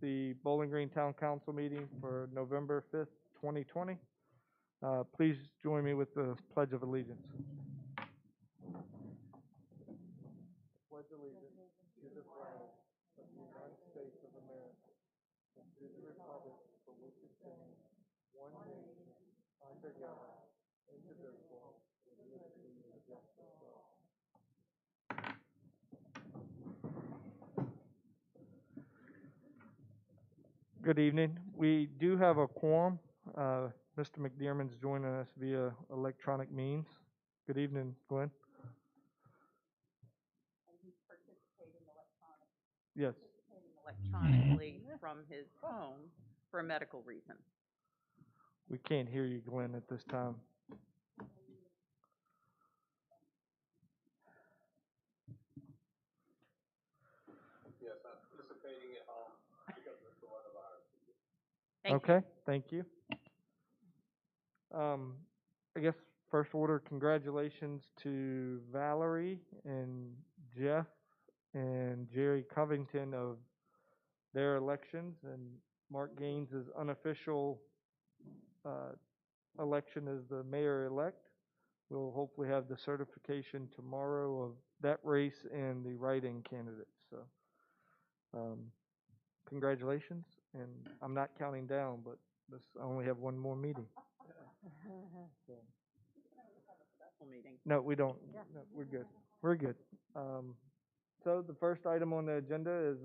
the Bowling Green Town Council meeting for November 5th, 2020. Please join me with the Pledge of Allegiance. Pledge allegiance to the flag of the United States of America and to the republic for which it stands, one nation, under God, indivisible, with liberty and justice for all. Good evening. We do have a quorum. Mr. McDearman's joining us via electronic means. Good evening, Glenn. And he's participating Yes. electronically from his home for a medical reason. We can't hear you, Glenn, at this time. Yes, I'm participating at home because of the coronavirus. Okay, thank you. I guess first order, congratulations to Valerie and Jeff and Jerry Covington of their elections, and Mark Gaines' unofficial election as the mayor-elect. We'll hopefully have the certification tomorrow of that race and the write-in candidates. So, congratulations, and I'm not counting down, but I only have one more meeting. So. Meeting. No, we don't. Yeah. No, we're good. We're good. So the first item on the agenda is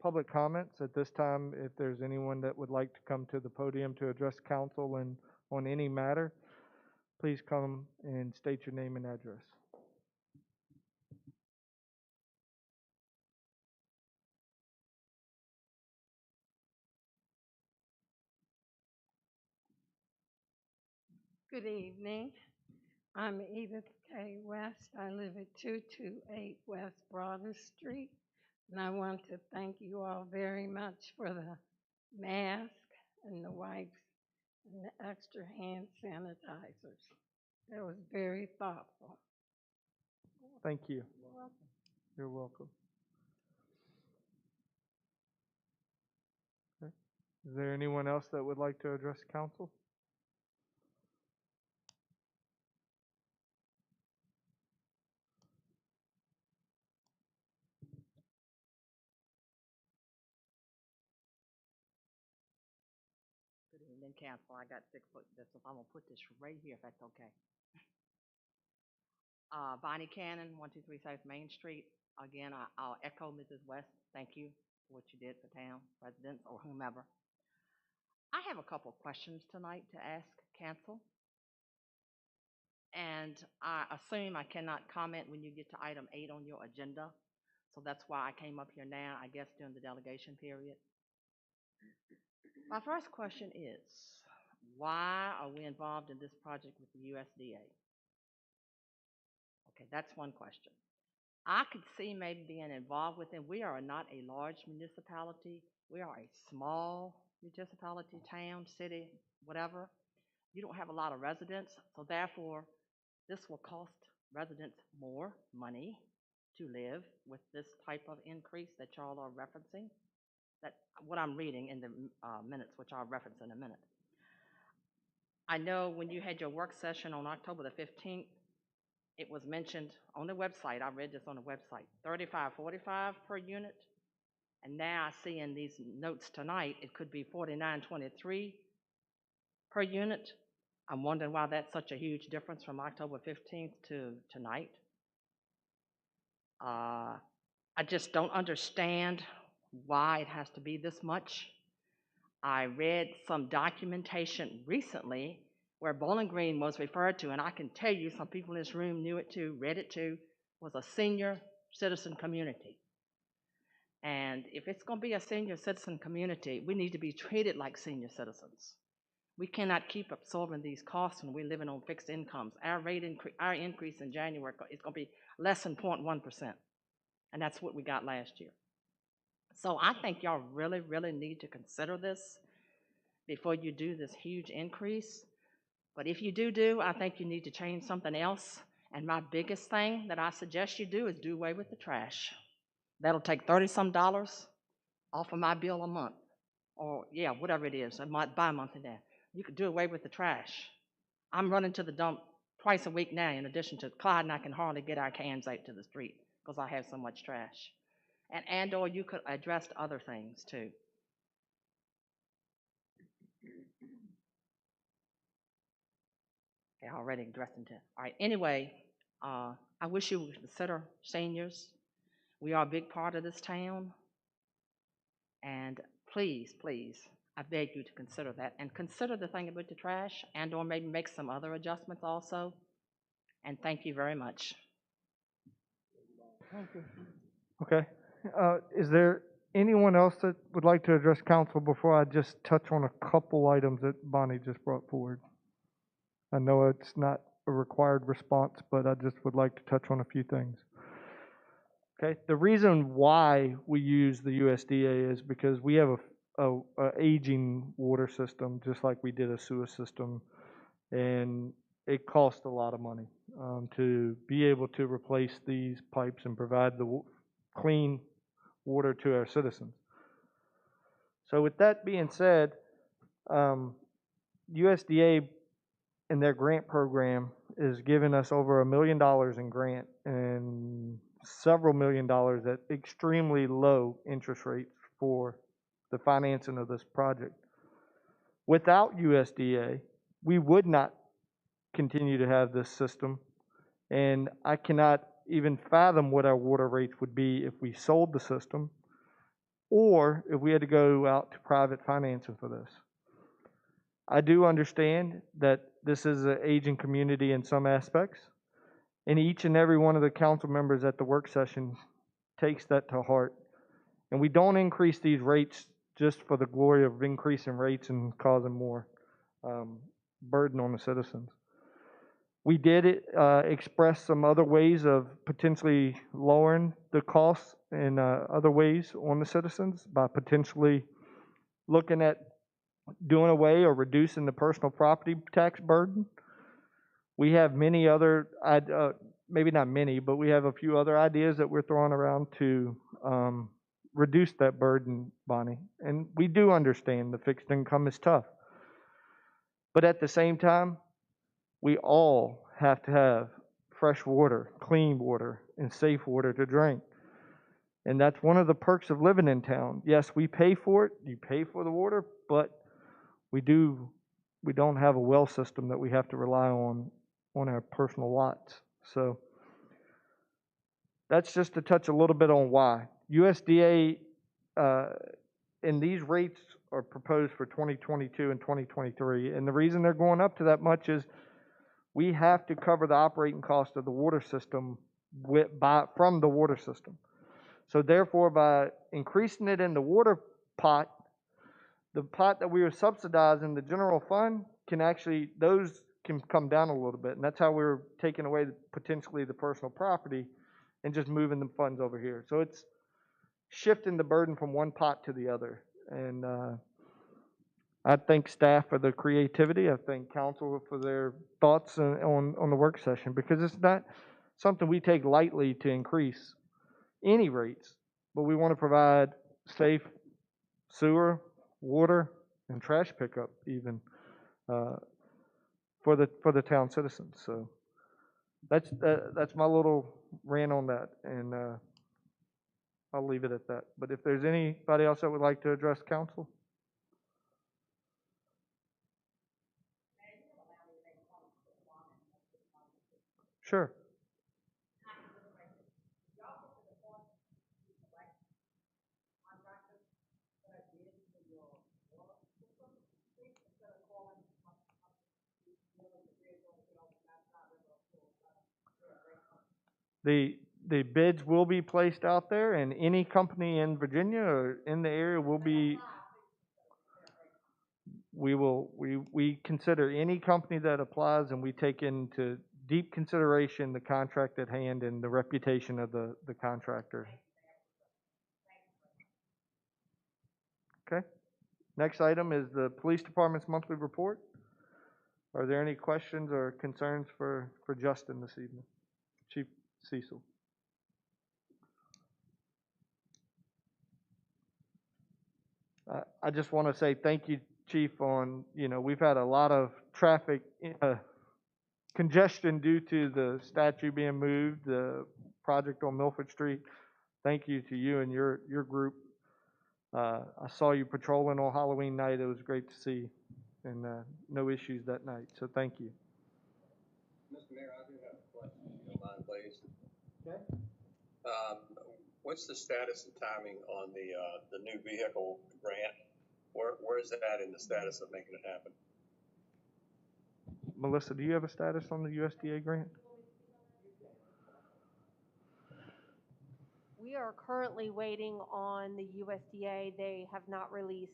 public comments. At this time, if there's anyone that would like to come to the podium to address council and on any matter, please come and state your name and address. Good evening. I'm Edith K. West. I live at 228 West Broaden Street, and I want to thank you all very much for the mask and the wipes and the extra hand sanitizers. That was very thoughtful. Thank you. You're welcome. You're welcome. Okay. Is there anyone else that would like to address council? Good evening, council. I got 6 foot distance. I'm gonna put this right here if that's okay. Bonnie Cannon, 123 South Main Street. Again, I'll echo Mrs. West. Thank you for what you did for town residents or whomever. I have a couple of questions tonight to ask council. And I assume I cannot comment when you get to item 8 on your agenda. So that's why I came up here now, I guess, during the delegation period. My first question is, why are we involved in this project with the USDA? Okay, that's one question. I could see maybe being involved with them. We are not a large municipality. We are a small municipality, town, city, whatever. You don't have a lot of residents, so therefore, this will cost residents more money to live with this type of increase that y'all are referencing. That's what I'm reading in the minutes, which I'll reference in a minute. I know when you had your work session on October the 15th, it was mentioned on the website, I read this on the website, $35.45 per unit. And now I see in these notes tonight, it could be $49.23 per unit. I'm wondering why that's such a huge difference from October 15th to tonight. I just don't understand why it has to be this much. I read some documentation recently where Bowling Green was referred to, and I can tell you some people in this room knew it too, read it too, was a senior citizen community. And if it's going to be a senior citizen community, we need to be treated like senior citizens. We cannot keep absorbing these costs when we're living on fixed incomes. Our increase in January is going to be less than 0.1%, and that's what we got last year. So I think y'all really, really need to consider this before you do this huge increase. But if you do, I think you need to change something else. And my biggest thing that I suggest you do is do away with the trash. That'll take $30-some off of my bill a month, or yeah, whatever it is, a month, by a month in there. You could do away with the trash. I'm running to the dump twice a week now, in addition to Clyde and I can hardly get our cans out to the street because I have so much trash. And or you could address other things too. Okay, already addressing to. All right. Anyway, I wish you would consider seniors. We are a big part of this town, and please, please, I beg you to consider that and consider the thing about the trash, and or maybe make some other adjustments also. And thank you very much. Okay. Is there anyone else that would like to address council before I just touch on a couple items that Bonnie just brought forward? I know it's not a required response, but I just would like to touch on a few things. Okay. The reason why we use the USDA is because we have a aging water system, just like we did a sewer system, and it costs a lot of money to be able to replace these pipes and provide the clean water to our citizens. So with that being said, USDA in their grant program is giving us over $1 million in grant and several $1 million at extremely low interest rates for the financing of this project. Without USDA, we would not continue to have this system, and I cannot even fathom what our water rates would be if we sold the system or if we had to go out to private financing for this. I do understand that this is an aging community in some aspects, and each and every one of the council members at the work session takes that to heart. And we don't increase these rates just for the glory of increasing rates and causing more burden on the citizens. We did express some other ways of potentially lowering the costs in other ways on the citizens by potentially looking at doing away or reducing the personal property tax burden. We have many other, maybe not many, but we have a few other ideas that we're throwing around to reduce that burden, Bonnie. And we do understand the fixed income is tough. But at the same time, we all have to have fresh water, clean water, and safe water to drink. And that's one of the perks of living in town. Yes, we pay for it. You pay for the water, but we don't have a well system that we have to rely on our personal lots. So that's just to touch a little bit on why. USDA and these rates are proposed for 2022 and 2023. And the reason they're going up to that much is we have to cover the operating cost of the water system from the water system. So therefore, by increasing it in the water pot, the pot that we are subsidizing, the general fund, those can come down a little bit. And that's how we're taking away potentially the personal property and just moving the funds over here. So it's shifting the burden from one pot to the other. And I thank staff for the creativity. I thank council for their thoughts on the work session, because it's not something we take lightly to increase any rates, but we want to provide safe sewer, water, and trash pickup even for the town citizens. So that's my little rant on that, and I'll leave it at that. But if there's anybody else that would like to address council. Sure. The bids will be placed out there, and any company in Virginia or in the area will be. We consider any company that applies, and we take into deep consideration the contract at hand and the reputation of the contractor. Okay. Next item is the police department's monthly report. Are there any questions or concerns for Justin this evening? Chief Cecil. I just want to say thank you, Chief, on, we've had a lot of traffic congestion due to the statue being moved, the project on Milford Street. Thank you to you and your group. I saw you patrolling on Halloween night. It was great to see, and no issues that night. So thank you. Mr. Mayor, I do have a question, if you don't mind, please. Okay. What's the status and timing on the new vehicle grant? Where is that in the status of making it happen? Melissa, do you have a status on the USDA grant? We are currently waiting on the USDA. They have not released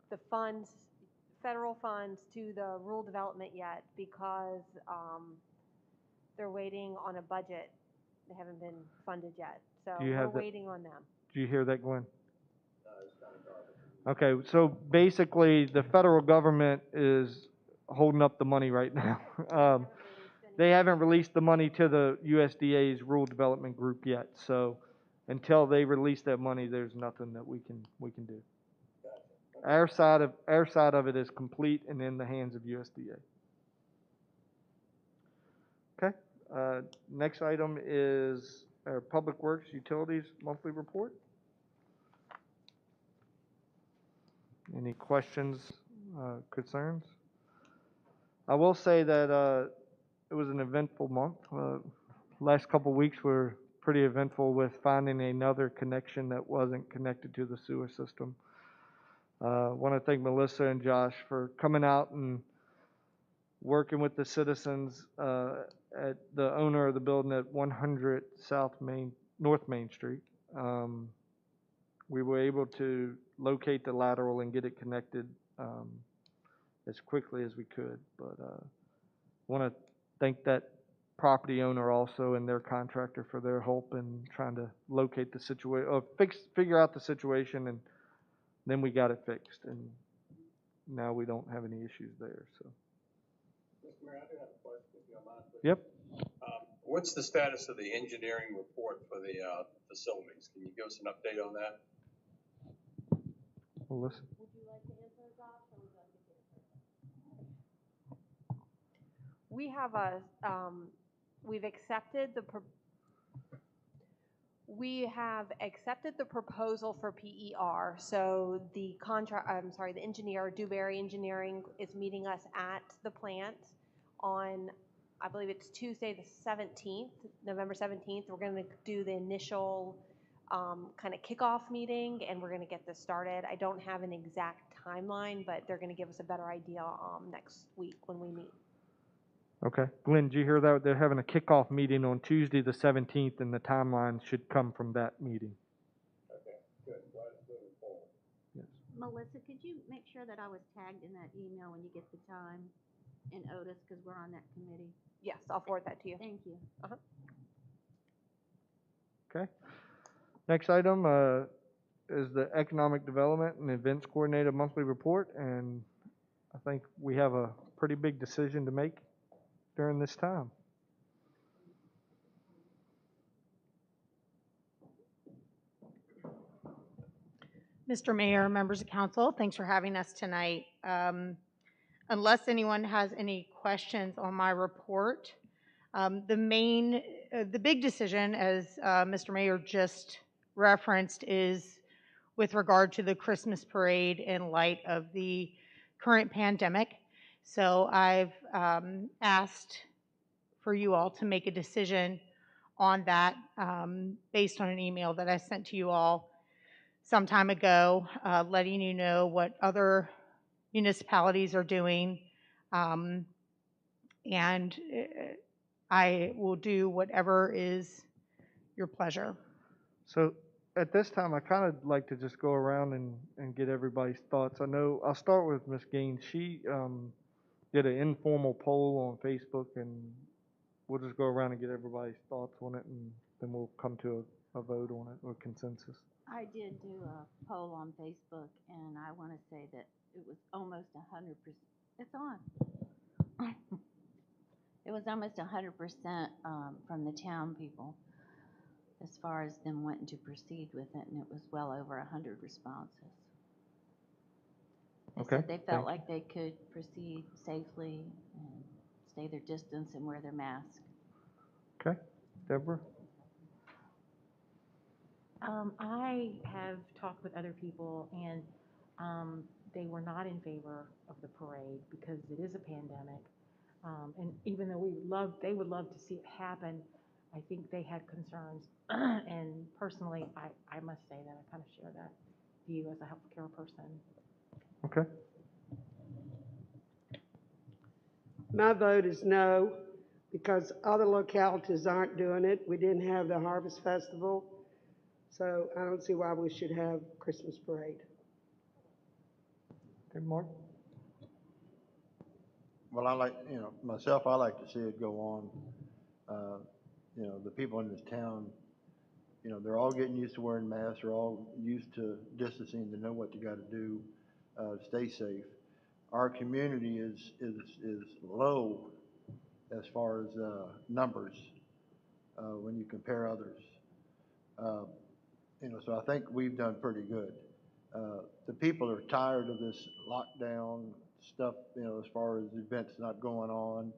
the funds, federal funds, to the rural development yet because they're waiting on a budget. They haven't been funded yet. So we're waiting on them. Do you hear that, Glenn? It's kind of garbage. Okay, so basically, the federal government is holding up the money right now. They haven't released the money to the USDA's Rural Development Group yet, so until they release that money, there's nothing that we can do. Our side of it is complete and in the hands of USDA. Okay, next item is our Public Works Utilities Monthly Report. Any questions, concerns? I will say that it was an eventful month. Last couple of weeks were pretty eventful with finding another connection that wasn't connected to the sewer system. I want to thank Melissa and Josh for coming out and working with the citizens at the owner of the building at 100 North Main Street. We were able to locate the lateral and get it connected as quickly as we could. But want to thank that property owner also and their contractor for their help in trying to locate the situation, or figure out the situation, and then we got it fixed, and now we don't have any issues there. So. Mr. Mayor, I do have a question, if you don't mind, please. Yep. What's the status of the engineering report for the facilities? Can you give us an update on that? Well, listen. Would you like to answer, Josh, or would you like to answer? We have accepted the proposal for PER. So the engineer, Dewberry Engineering, is meeting us at the plant on, I believe it's Tuesday the 17th, November 17th. We're going to do the initial kind of kickoff meeting, and we're going to get this started. I don't have an exact timeline, but they're going to give us a better idea next week when we meet. Okay. Glenn, did you hear that? They're having a kickoff meeting on Tuesday the 17th, and the timeline should come from that meeting. Okay, good. Glad it's moving forward. Yes. Melissa, could you make sure that I was tagged in that email when you get the time? And Otis, because we're on that committee. Yes, I'll forward that to you. Thank you. Okay. Next item is the Economic Development and Events Coordinator Monthly Report, and I think we have a pretty big decision to make during this time. Mr. Mayor, members of council, thanks for having us tonight. Unless anyone has any questions on my report, the big decision, as Mr. Mayor just referenced, is with regard to the Christmas parade in light of the current pandemic. So I've asked for you all to make a decision on that based on an email that I sent to you all some time ago, letting you know what other municipalities are doing, and I will do whatever is your pleasure. So at this time, I kind of like to just go around and get everybody's thoughts. I know I'll start with Ms. Gaines. She did an informal poll on Facebook, and we'll just go around and get everybody's thoughts on it, and then we'll come to a vote on it, or consensus. I did do a poll on Facebook, and I want to say that it was almost 100%. It's on. It was almost 100% from the town people as far as them wanting to proceed with it, and it was well over 100 responses. They Okay, said they thank felt you. like they could proceed safely and stay their distance and wear their mask. Okay, Deborah? I have talked with other people, and they were not in favor of the parade because it is a pandemic. And even though they would love to see it happen, I think they had concerns. And personally, I must say that I kind of share that view as a healthcare person. Okay, My vote is no, because other localities aren't doing it. We didn't have the Harvest Festival, so I don't see why we should have Christmas parade. okay, Mark? Well, I like, myself, I like to see it go on. The people in this town, they're all getting used to wearing masks. They're all used to distancing. They know what they got to do to stay safe. Our community is low as far as numbers when you compare others. So I think we've done pretty good. The people are tired of this lockdown stuff, as far as events not going on.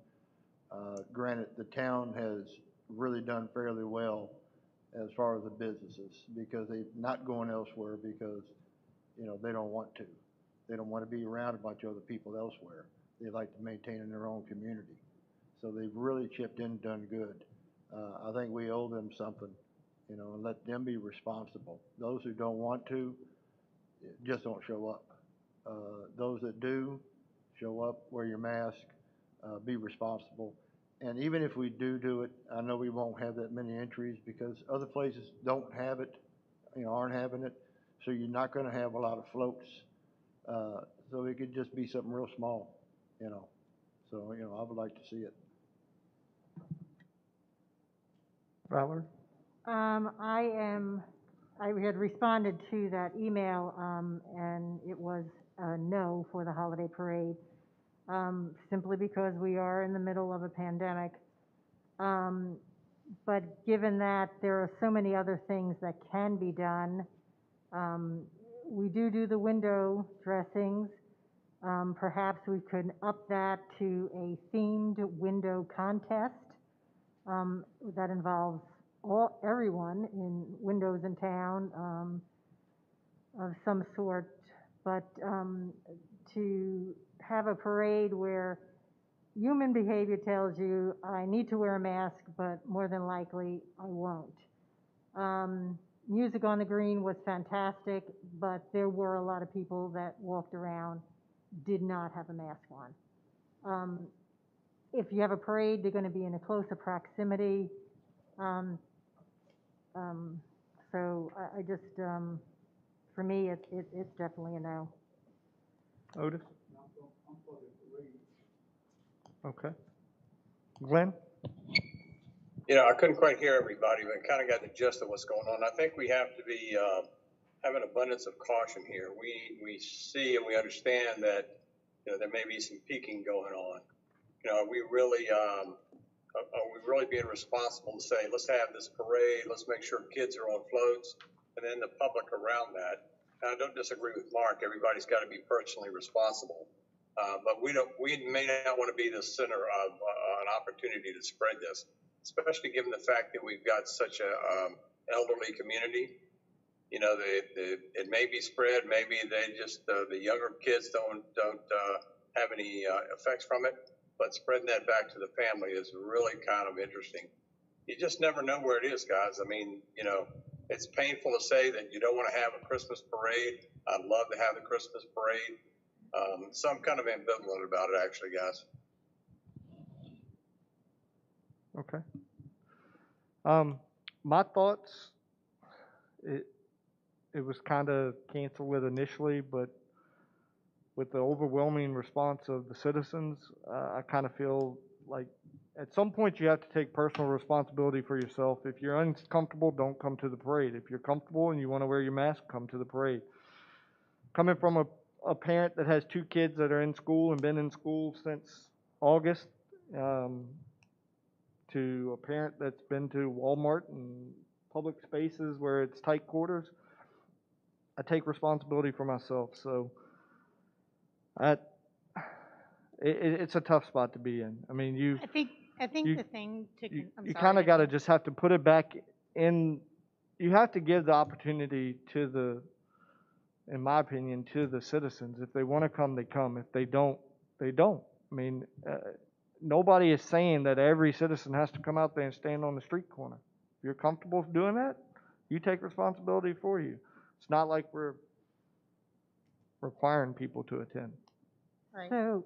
Granted, the town has really done fairly well as far as the businesses because they're not going elsewhere because, they don't want to. They don't want to be around a bunch of other people elsewhere. They like to maintain in their own community. So they've really chipped in and done good. I think we owe them something, and let them be responsible. Those who don't want to, just don't show up. Those that do, show up, wear your mask, be responsible. And even if we do it, I know we won't have that many entries because other places don't have it, aren't having it. So you're not going to have a lot of floats. So it could just be something real small, So, I would like to see it. Valerie? I had responded to that email, and it was a no for the holiday parade, simply because we are in the middle of a pandemic. But given that there are so many other things that can be done, we do the window dressings. Perhaps we could up that to a themed window contest that involves everyone in windows in town of some sort. But to have a parade where human behavior tells you I need to wear a mask, but more than likely I won't. Music on the Green was fantastic, but there were a lot of people that walked around, did not have a mask on. If you have a parade, they're going to be in a closer proximity. So I just, for me, it's definitely a no. Otis? Okay. Glenn? I couldn't quite hear everybody, but kind of got the gist of what's going on. I think we have to be have an abundance of caution here. We see and we understand that there may be some peaking going on. Are we really being responsible to say let's have this parade, let's make sure kids are on floats, and then the public around that? And I don't disagree with Mark. Everybody's got to be personally responsible, but we may not want to be the center of an opportunity to spread this, especially given the fact that we've got such a elderly community. It may be spread. Maybe they just the younger kids don't have any effects from it. But spreading that back to the family is really kind of interesting. You just never know where it is, guys. I mean, it's painful to say that you don't want to have a Christmas parade. I'd love to have the Christmas parade. So I'm kind of ambivalent about it, actually, guys. Okay. My thoughts, it was kind of canceled with initially, but with the overwhelming response of the citizens, I kind of feel like at some point you have to take personal responsibility for yourself. If you're uncomfortable, don't come to the parade. If you're comfortable and you want to wear your mask, come to the parade. Coming from a parent that has 2 kids that are in school and been in school since August, to a parent that's been to Walmart and public spaces where it's tight quarters, I take responsibility for myself. So I, it's a tough spot to be in. I mean, I think you, the thing to, I'm you sorry. kind I of got to didn't- just have to put it back in, you have to give the opportunity to the, in my opinion, to the citizens. If they want to come, they come. If they don't, they don't. I mean, nobody is saying that every citizen has to come out there and stand on the street corner. If you're comfortable doing that, you take responsibility for you. It's not like we're requiring people to attend. Right. So,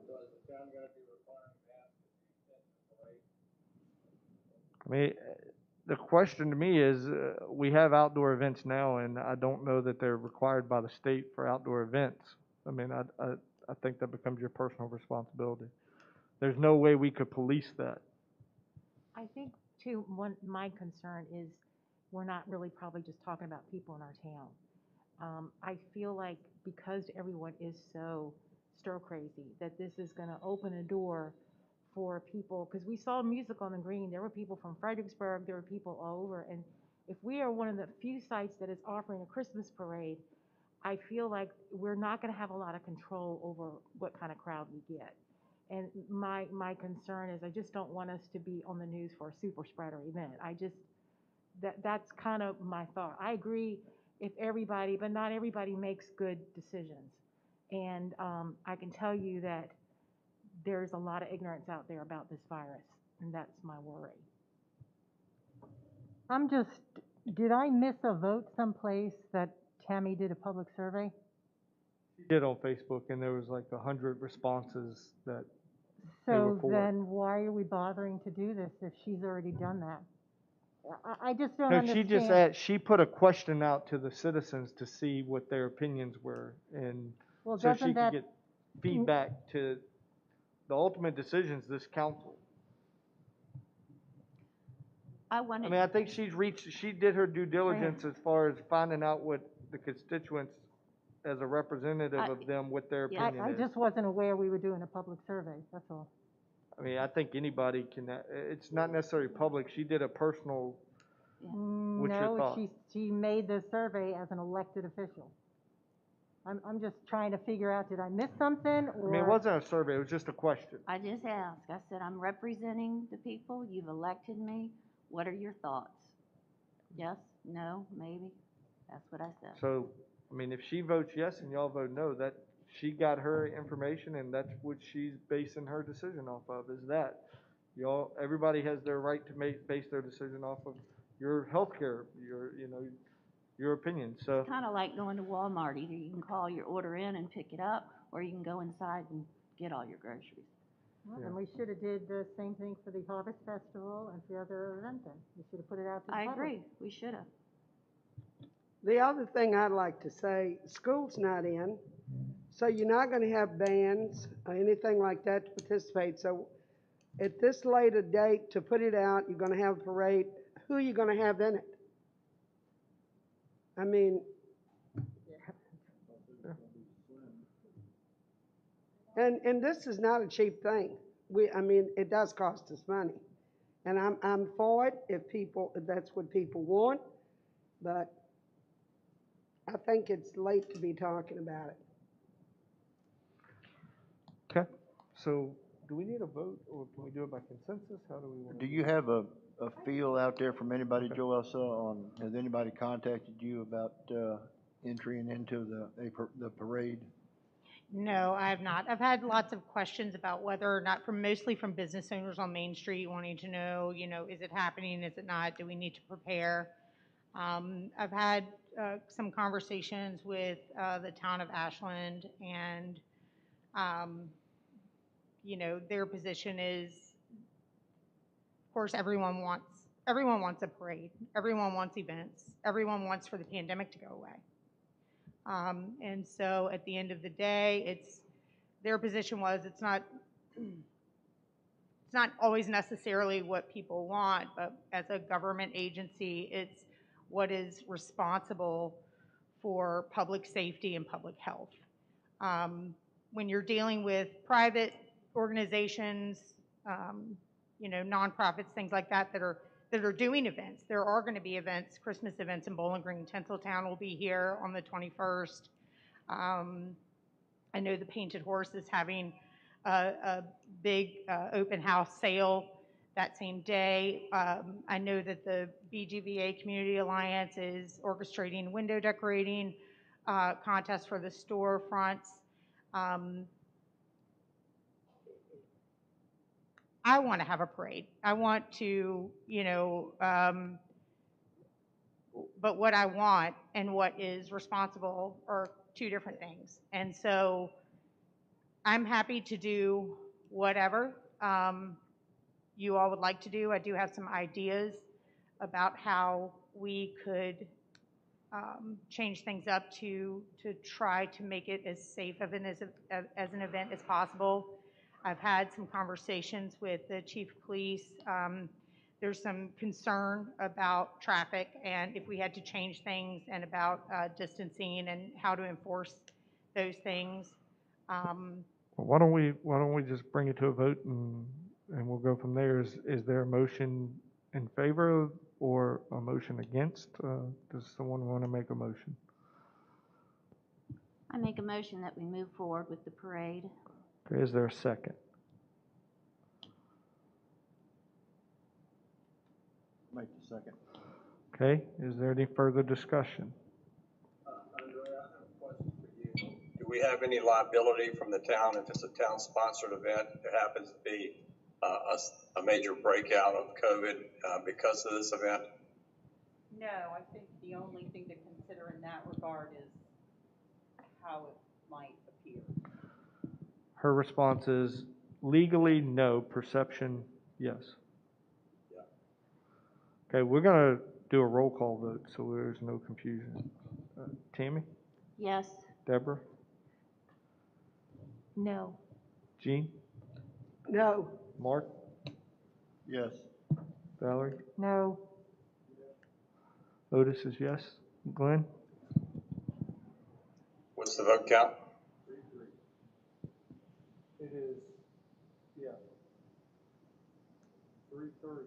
I mean, the question to me is, we have outdoor events now, and I don't know that they're required by the state for outdoor events. I mean, I think that becomes your personal responsibility. There's no way we could police that. I think too, my concern is we're not really probably just talking about people in our town. I feel like because everyone is so stir crazy, that this is gonna open a door for people, because we saw music on the green, there were people from Fredericksburg, there were people all over, and if we are one of the few sites that is offering a Christmas parade, I feel like we're not gonna have a lot of control over what kind of crowd we get. And my concern is I just don't want us to be on the news for a super spreader event. That's kind of my thought. I agree if everybody, but not everybody makes good decisions. And I can tell you that there's a lot of ignorance out there about this virus, and that's my worry. did I miss a vote someplace that Tammy did a public survey? She did on Facebook, and there was like 100 responses that they were So for it. then why are we bothering to do this if she's already done that? I just don't No, understand. she put a question out to the citizens to see what their opinions were, and Well, so she doesn't could that, get feedback to the ultimate decisions this council. I I wanted, mean, I think she did her due diligence as far as finding out what the constituents, as a representative of them, what their Yeah. opinion I is. just wasn't aware we were doing a public survey, that's all. I mean, I think anybody can, it's not necessarily public, she did a personal, what's your No, thought? she made the survey as an elected official. I'm just trying to figure out, did I miss something, I mean, it or? wasn't a survey, it was just a question. I just asked, I said, I'm representing the people, you've elected me, what are your thoughts? Yes, no, maybe, that's what I said. So, I mean, if she votes yes and y'all vote no, that, she got her information and that's what she's basing her decision off of, is that. Y'all, everybody has their right to base their decision off of your healthcare, your opinion, so. It's kind of like going to Walmart, either you can call your order in and pick it up, or you can go inside and get all your groceries. Well, then we should have did the same thing for the Harvest Festival and for the other event then. We should have put it out to the I public. agree, we should have. The other thing I'd like to say, school's not in, so you're not gonna have bands or anything like that to participate. So at this later date, to put it out, you're gonna have a parade, who are you gonna have in it? I mean, and this is not a cheap thing. I mean, it does cost us money. And I'm for it if that's what people want, but I think it's late to be talking about it. Okay, so do we need a vote or can we do it by consensus? How do we want to? Do you have a feel out there from anybody, Joe Elsa, has anybody contacted you about, entering into the parade? No, I have not. I've had lots of questions about whether or not, mostly from business owners on Main Street wanting to know, is it happening, is it not, do we need to prepare? I've had some conversations with the town of Ashland, and, their position is, of course, everyone wants a parade, everyone wants events, everyone wants for the pandemic to go away. And so at the end of the day, their position was it's not always necessarily what people want, but as a government agency, it's what is responsible for public safety and public health. When you're dealing with private organizations, nonprofits, things like that that are doing events, there are going to be events, Christmas events in Bowling Green. Tinseltown will be here on the 21st. I know the Painted Horse is having a big open house sale that same day. I know that the BGVA Community Alliance is orchestrating window decorating contests for the storefronts. I want to have a parade. I want to, but what I want and what is responsible are two different things. And so I'm happy to do whatever you all would like to do. I do have some ideas about how we could change things up to try to make it as safe of as an event as possible. I've had some conversations with the chief of police. There's some concern about traffic and if we had to change things and about distancing and how to enforce those things. Well, why don't we just bring it to a vote and we'll go from there. Is there a motion in favor or a motion against? Does someone want to make a motion? I make a motion that we move forward with the parade. Okay, is there a second? Make the second. Okay, is there any further discussion? Andrea, I have a question for you. Do we have any liability from the town if it's a town-sponsored event? There happens to be a major breakout of COVID because of this event? No, I think the only thing to consider in that regard is how it might appear. Her response is legally no, perception yes. Yeah. Okay, we're gonna do a roll call vote so there's no confusion. Tammy? Yes. Deborah? No. Jean? No. Mark? Yes. Valerie? No. Otis is yes. Glenn? What's the vote count? 3-3. It is, yeah. 3-3.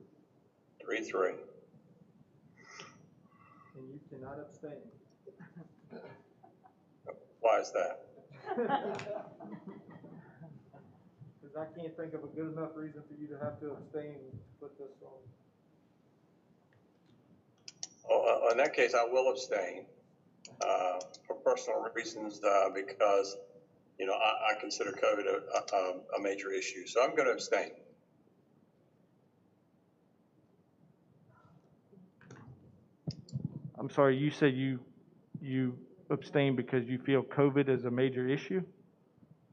3-3. And you cannot abstain. Why is that? Because I can't think of a good enough reason for you to have to abstain to put this on. Oh, in that case, I will abstain for personal reasons because, you know, I consider COVID a major issue. So I'm going to abstain. I'm sorry, you said you abstain because you feel COVID is a major issue?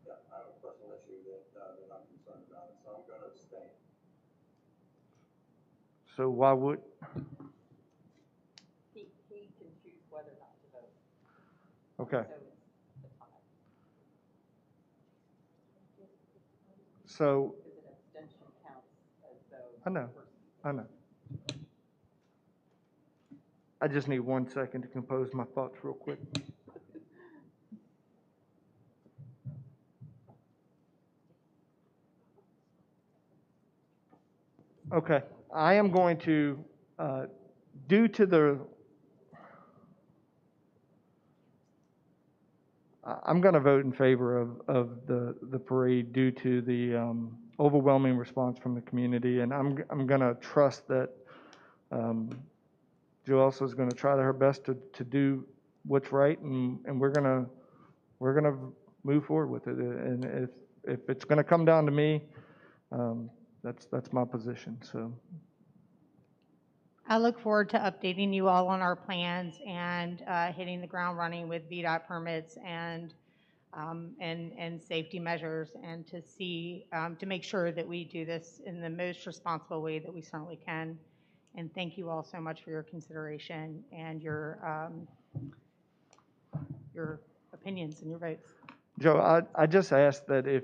Yeah, I have a personal issue that I'm concerned about, so I'm going to abstain. So why would, He can choose whether or not to vote. okay. So it's a tie. So, Because an abstention counts as though. I know. I just need 1 second to compose my thoughts real quick. Okay, I am going to, due to the, I'm going to vote in favor of the parade due to the overwhelming response from the community, and I'm going to trust that Joelsa is going to try her best to do what's right, and we're going to move forward with it. And if it's going to come down to me, that's my position. So I look forward to updating you all on our plans and hitting the ground running with VDOT permits and safety measures, and to see to make sure that we do this in the most responsible way that we certainly can. And thank you all so much for your consideration and your opinions and your votes. Joe, I just ask that if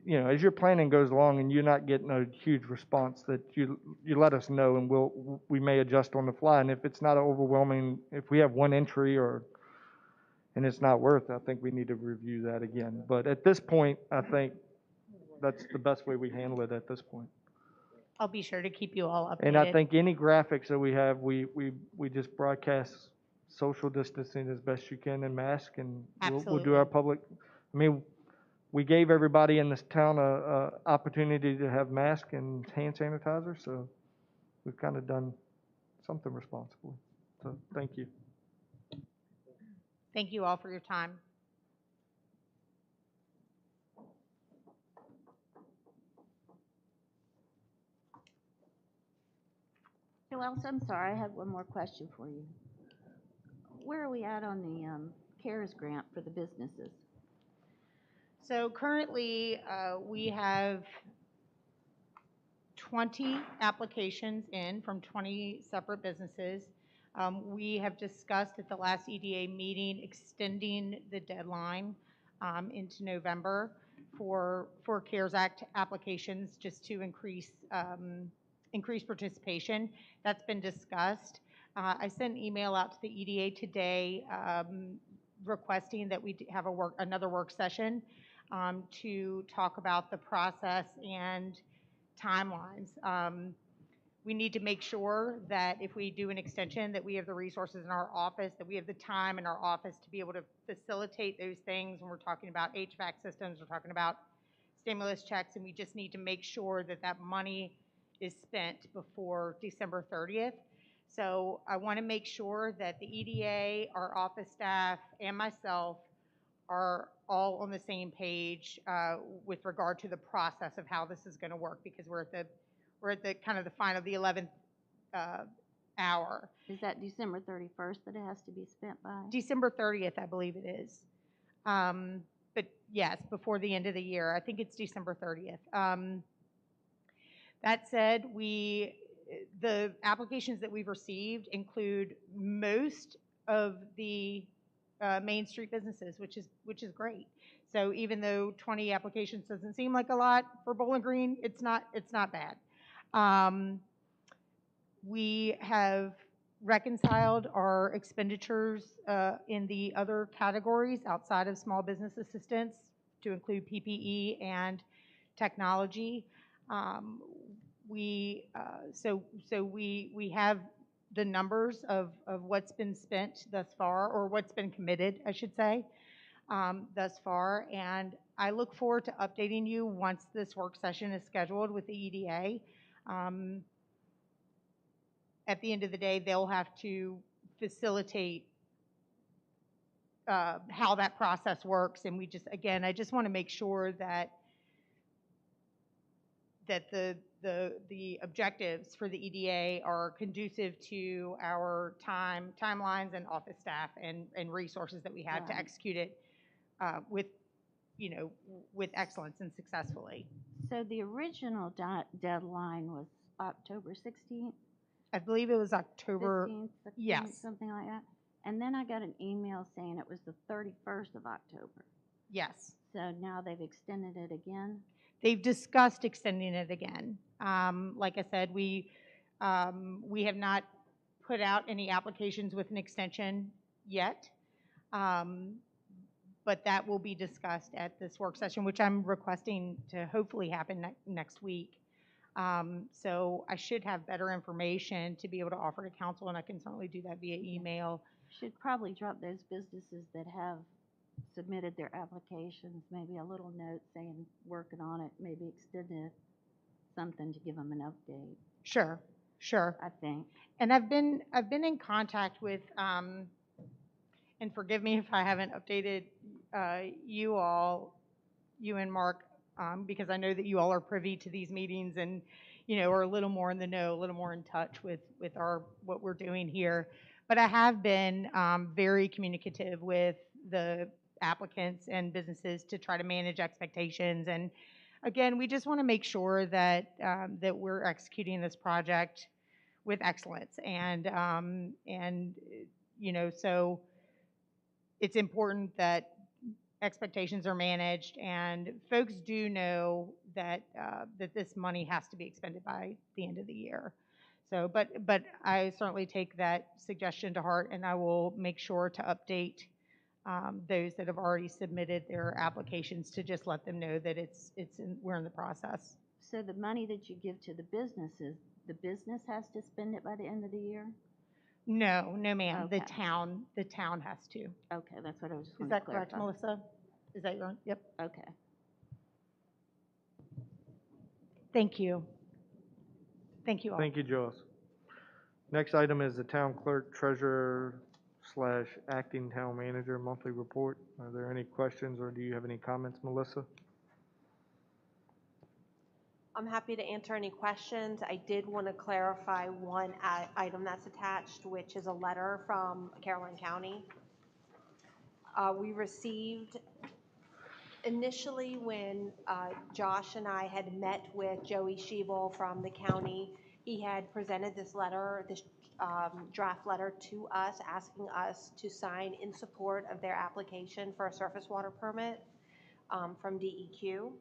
you know, as your planning goes along and you're not getting a huge response, that you let us know, and we may adjust on the fly. And if it's not overwhelming, if we have one entry and it's not worth it, I think we need to review that again. But at this point, I think that's the best way we handle it at this point. I'll be sure to keep you all updated. And I think any graphics that we have, we just broadcast social distancing as best you can and mask, and we'll do our public. I mean, we gave everybody in this town a opportunity to have mask and hand sanitizer, so we've kind of done something responsibly. So thank you. Thank you all for your time. Who else? I'm sorry, I have one more question for you. Where are we at on the CARES grant for the businesses? So currently, we have 20 applications in from 20 separate businesses. We have discussed at the last EDA meeting extending the deadline into November for CARES Act applications, just to increase participation. That's been discussed. I sent an email out to the EDA today requesting that we have another work session to talk about the process and timelines. We need to make sure that if we do an extension, that we have the resources in our office, that we have the time in our office to be able to facilitate those things. When we're talking about HVAC systems, we're talking about stimulus checks, and we just need to make sure that that money is spent before December 30th. So I want to make sure that the EDA, our office staff, and myself are all on the same page with regard to the process of how this is going to work, because we're at the kind of the final, the 11th hour. Is that December 31st that it has to be spent by? December 30th, I believe it is. But yes, before the end of the year. I think it's December 30th. That said, the applications that we've received include most of the Main Street businesses, which is great. So even though 20 applications doesn't seem like a lot for Bowling Green, it's not bad. We have reconciled our expenditures in the other categories outside of small business assistance to include PPE and technology. We have the numbers of what's been spent thus far, or what's been committed, I should say, thus far. And I look forward to updating you once this work session is scheduled with the EDA. At the end of the day, they'll have to facilitate how that process works. And I just want to make sure that the objectives for the EDA are conducive to our timelines and office staff and resources that we have to execute it with excellence and successfully. So the original deadline was October 16th? I believe it was October 15th, 16th, yes. Something like that. And then I got an email saying it was the 31st of October. Yes. So now they've extended it again? They've discussed extending it again. Like I said, we have not put out any applications with an extension yet, but that will be discussed at this work session, which I'm requesting to hopefully happen next week. So I should have better information to be able to offer to council, and I can certainly do that via email. Should probably drop those businesses that have submitted their applications, maybe a little note saying working on it, maybe extended something to give them an update. Sure. I think. And I've been in contact with, and forgive me if I haven't updated you and Mark, because I know that you all are privy to these meetings and are a little more in the know, a little more in touch with what we're doing here. But I have been very communicative with the applicants and businesses to try to manage expectations. And again, we just want to make sure that we're executing this project with excellence. And so it's important that expectations are managed, and folks do know that this money has to be expended by the end of the year. So, but I certainly take that suggestion to heart, and I will make sure to update those that have already submitted their applications to just let them know that we're in the process. So the money that you give to the businesses, the business has to spend it by the end of the year? No, ma'am. Okay. The town has to. Okay, that's what I was just Is wanting that to correct, clarify. Melissa? Is that your? Yep. Okay. Thank you. Thank you all. Thank you, Joyce. Next item is the town clerk treasurer slash acting town manager monthly report. Are there any questions or do you have any comments, Melissa? I'm happy to answer any questions. I did want to clarify one item that's attached, which is a letter from Caroline County. We received initially when Josh and I had met with Joey Schiebel from the county, he had presented this letter, this draft letter to us, asking us to sign in support of their application for a surface water permit from DEQ.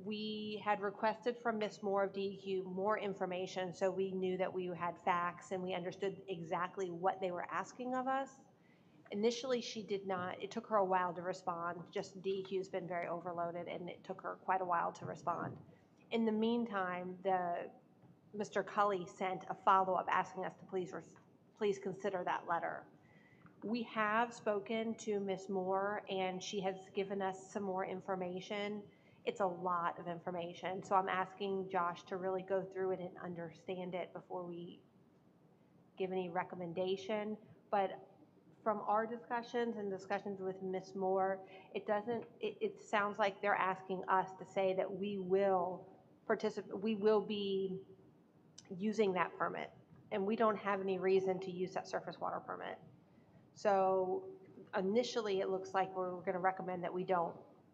We had requested from Ms. Moore of DEQ more information, so we knew that we had facts and we understood exactly what they were asking of us. Initially, she did not, it took her a while to respond. Just DEQ's been very overloaded and it took her quite a while to respond. In the meantime, Mr. Cully sent a follow-up asking us to please consider that letter. We have spoken to Ms. Moore and she has given us some more information. It's a lot of information, so I'm asking Josh to really go through it and understand it before we give any recommendation. But from our discussions and discussions with Ms. Moore, it sounds like they're asking us to say that we will be using that permit, and we don't have any reason to use that surface water permit. So initially, it looks like we're going to recommend that we don't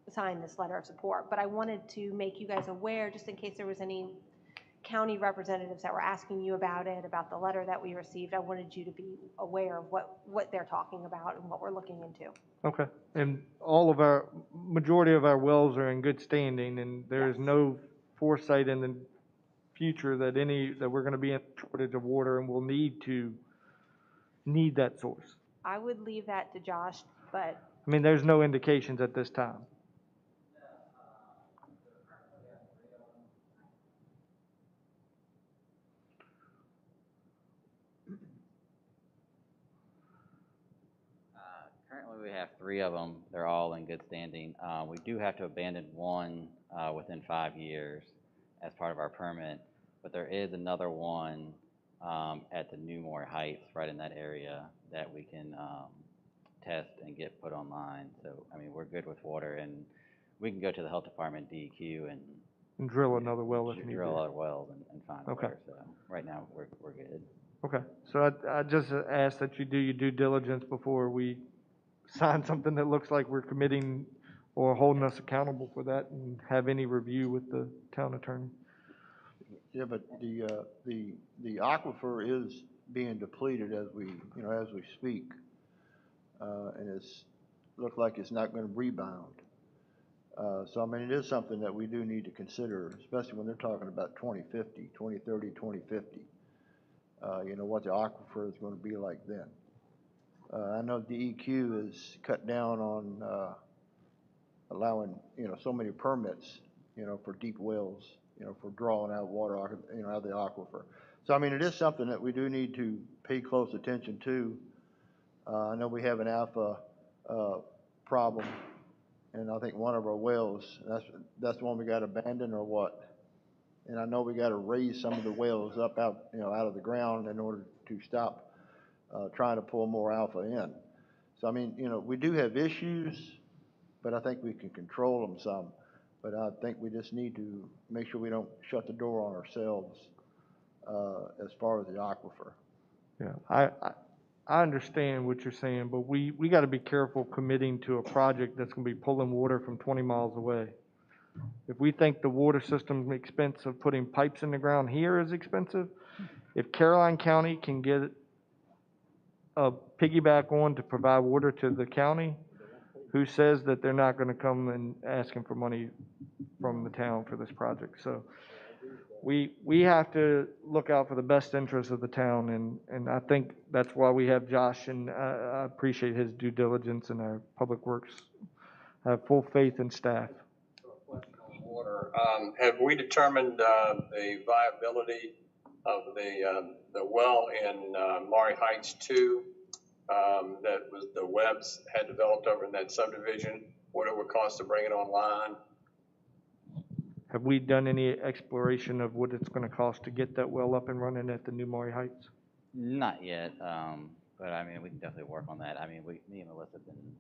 sign this letter of support, but I wanted to make you guys aware, just in case there was any county representatives that were asking you about it, about the letter that we received. I wanted you to be aware of what they're talking about and what we're looking into. Okay. And majority of our wells are in good standing and there is no foresight in the future that we're going to be in shortage of water and we'll need that source. I would leave that to Josh, but I mean, there's no indications at this time. Currently, we have 3 of them. They're all in good standing. We do have to abandon one within 5 years as part of our permit, but there is another one at the Newmore Heights, right in that area, that we can test and get put online. So, I mean, we're good with water, and we can go to the health department, DEQ, and drill another well if needed. Drill other wells and find okay. water. So right now, we're good. Okay. So I just ask that you do your due diligence before we sign something that looks like we're committing or holding us accountable for that and have any review with the town attorney. Yeah, but the aquifer is being depleted as we speak, and it's look like it's not going to rebound. So I mean, it is something that we do need to consider, especially when they're talking about 2050, 2030, 2050. What the aquifer is going to be like then. I know DEQ has cut down on allowing so many permits for deep wells, for drawing out water out of the aquifer. So I mean, it is something that we do need to pay close attention to. I know we have an alpha problem, and I think one of our wells, that's the one we got abandoned or what? And I know we got to raise some of the wells up out of the ground in order to stop trying to pull more alpha in. So I mean, we do have issues, but I think we can control them some. But I think we just need to make sure we don't shut the door on ourselves as far as the aquifer. Yeah, I understand what you're saying, but we got to be careful committing to a project that's going to be pulling water from 20 miles away. If we think the water system expense of putting pipes in the ground here is expensive, if Caroline County can get a piggyback on to provide water to the county, who says that they're not going to come and asking for money from the town for this project? So we have to look out for the best interests of the town, and I think that's why we have Josh, and I appreciate his due diligence, and our public works have full faith in staff. Water. Have we determined the viability of the well in Maury Heights 2 that was the Webbs had developed over in that subdivision? What it would cost to bring it online? Have we done any exploration of what it's gonna cost to get that well up and running at the new Maury Heights? Not yet, but I mean, we can definitely work on that. I mean, me and Melissa have been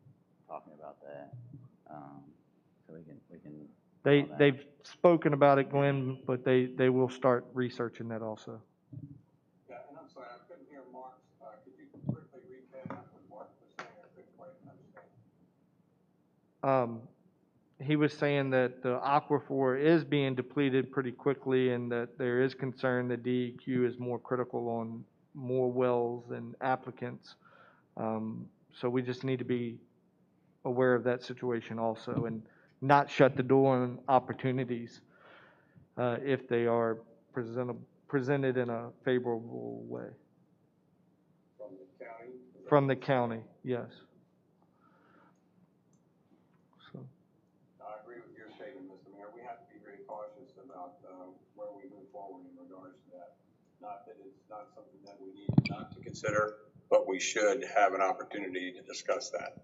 talking about that. So we can. work on that. They've spoken about it, Glenn, but they will start researching that also. Yeah, and I'm sorry, I couldn't hear Mark's, could you quickly recap what Mark was saying? I couldn't quite understand. He was saying that the aquifer is being depleted pretty quickly and that there is concern that DEQ is more critical on more wells and applicants. So we just need to be aware of that situation also and not shut the door on opportunities if they are presented in a favorable way. From the county? From the county, yes. So. I agree with your statement, Mr. Mayor. We have to be very cautious about where we move forward in regards to that. Not that it's not something that we need not to consider, but we should have an opportunity to discuss that.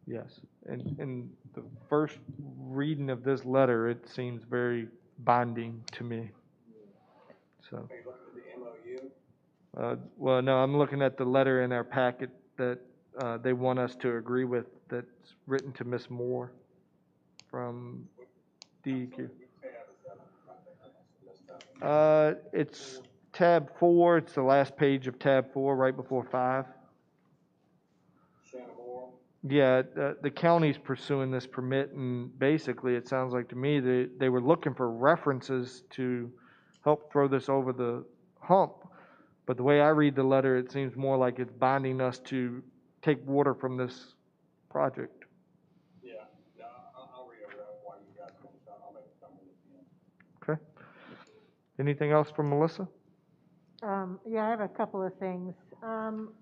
Yes, and the first reading of this letter, it seems very binding to me. So. Are you looking at the MOU? Well, no, I'm looking at the letter in our packet that they want us to agree with that's written to Ms. Moore from DEQ. It's tab 4, it's the last page of tab 4, right before 5. Shannon Moore? Yeah, the county's pursuing this permit, and basically, it sounds like to me that they were looking for references to help throw this over the hump. But the way I read the letter, it seems more like it's binding us to take water from this project. Yeah, no, I'll read over that while you guys finish up. I'll make a comment at the end. Okay. Anything else from Melissa? Yeah, I have a couple of things.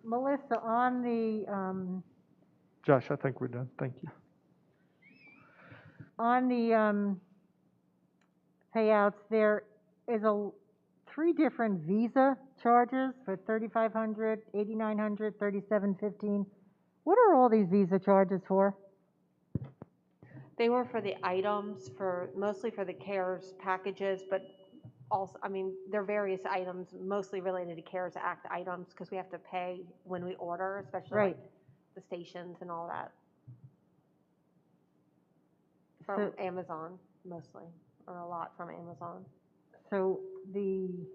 Melissa, on the, Josh, I think we're done. Thank you. on the payouts, there is 3 different visa charges for $3,500, $8,900, $3,715. What are all these visa charges for? They were for the items, mostly for the CARES packages, but also, I mean, they're various items, mostly related to CARES Act items, because we have to pay when we order, especially Right. like the stations and all that. From Amazon, mostly, or a lot from Amazon. So the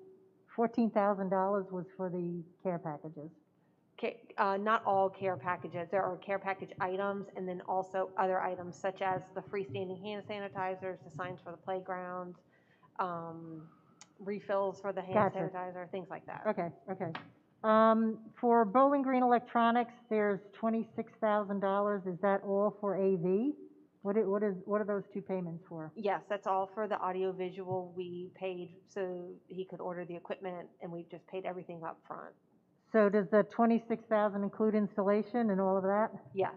$14,000 was for the care packages. Not all care packages. There are care package items and then also other items such as the freestanding hand sanitizers, the signs for the playground, refills for the hand Gotcha. sanitizer, things like that. Okay. For Bowling Green Electronics, there's $26,000. Is that all for AV? What are those 2 payments for? Yes, that's all for the audiovisual. We paid so he could order the equipment, and we just paid everything up front. So does the $26,000 include installation and all of that? Yes.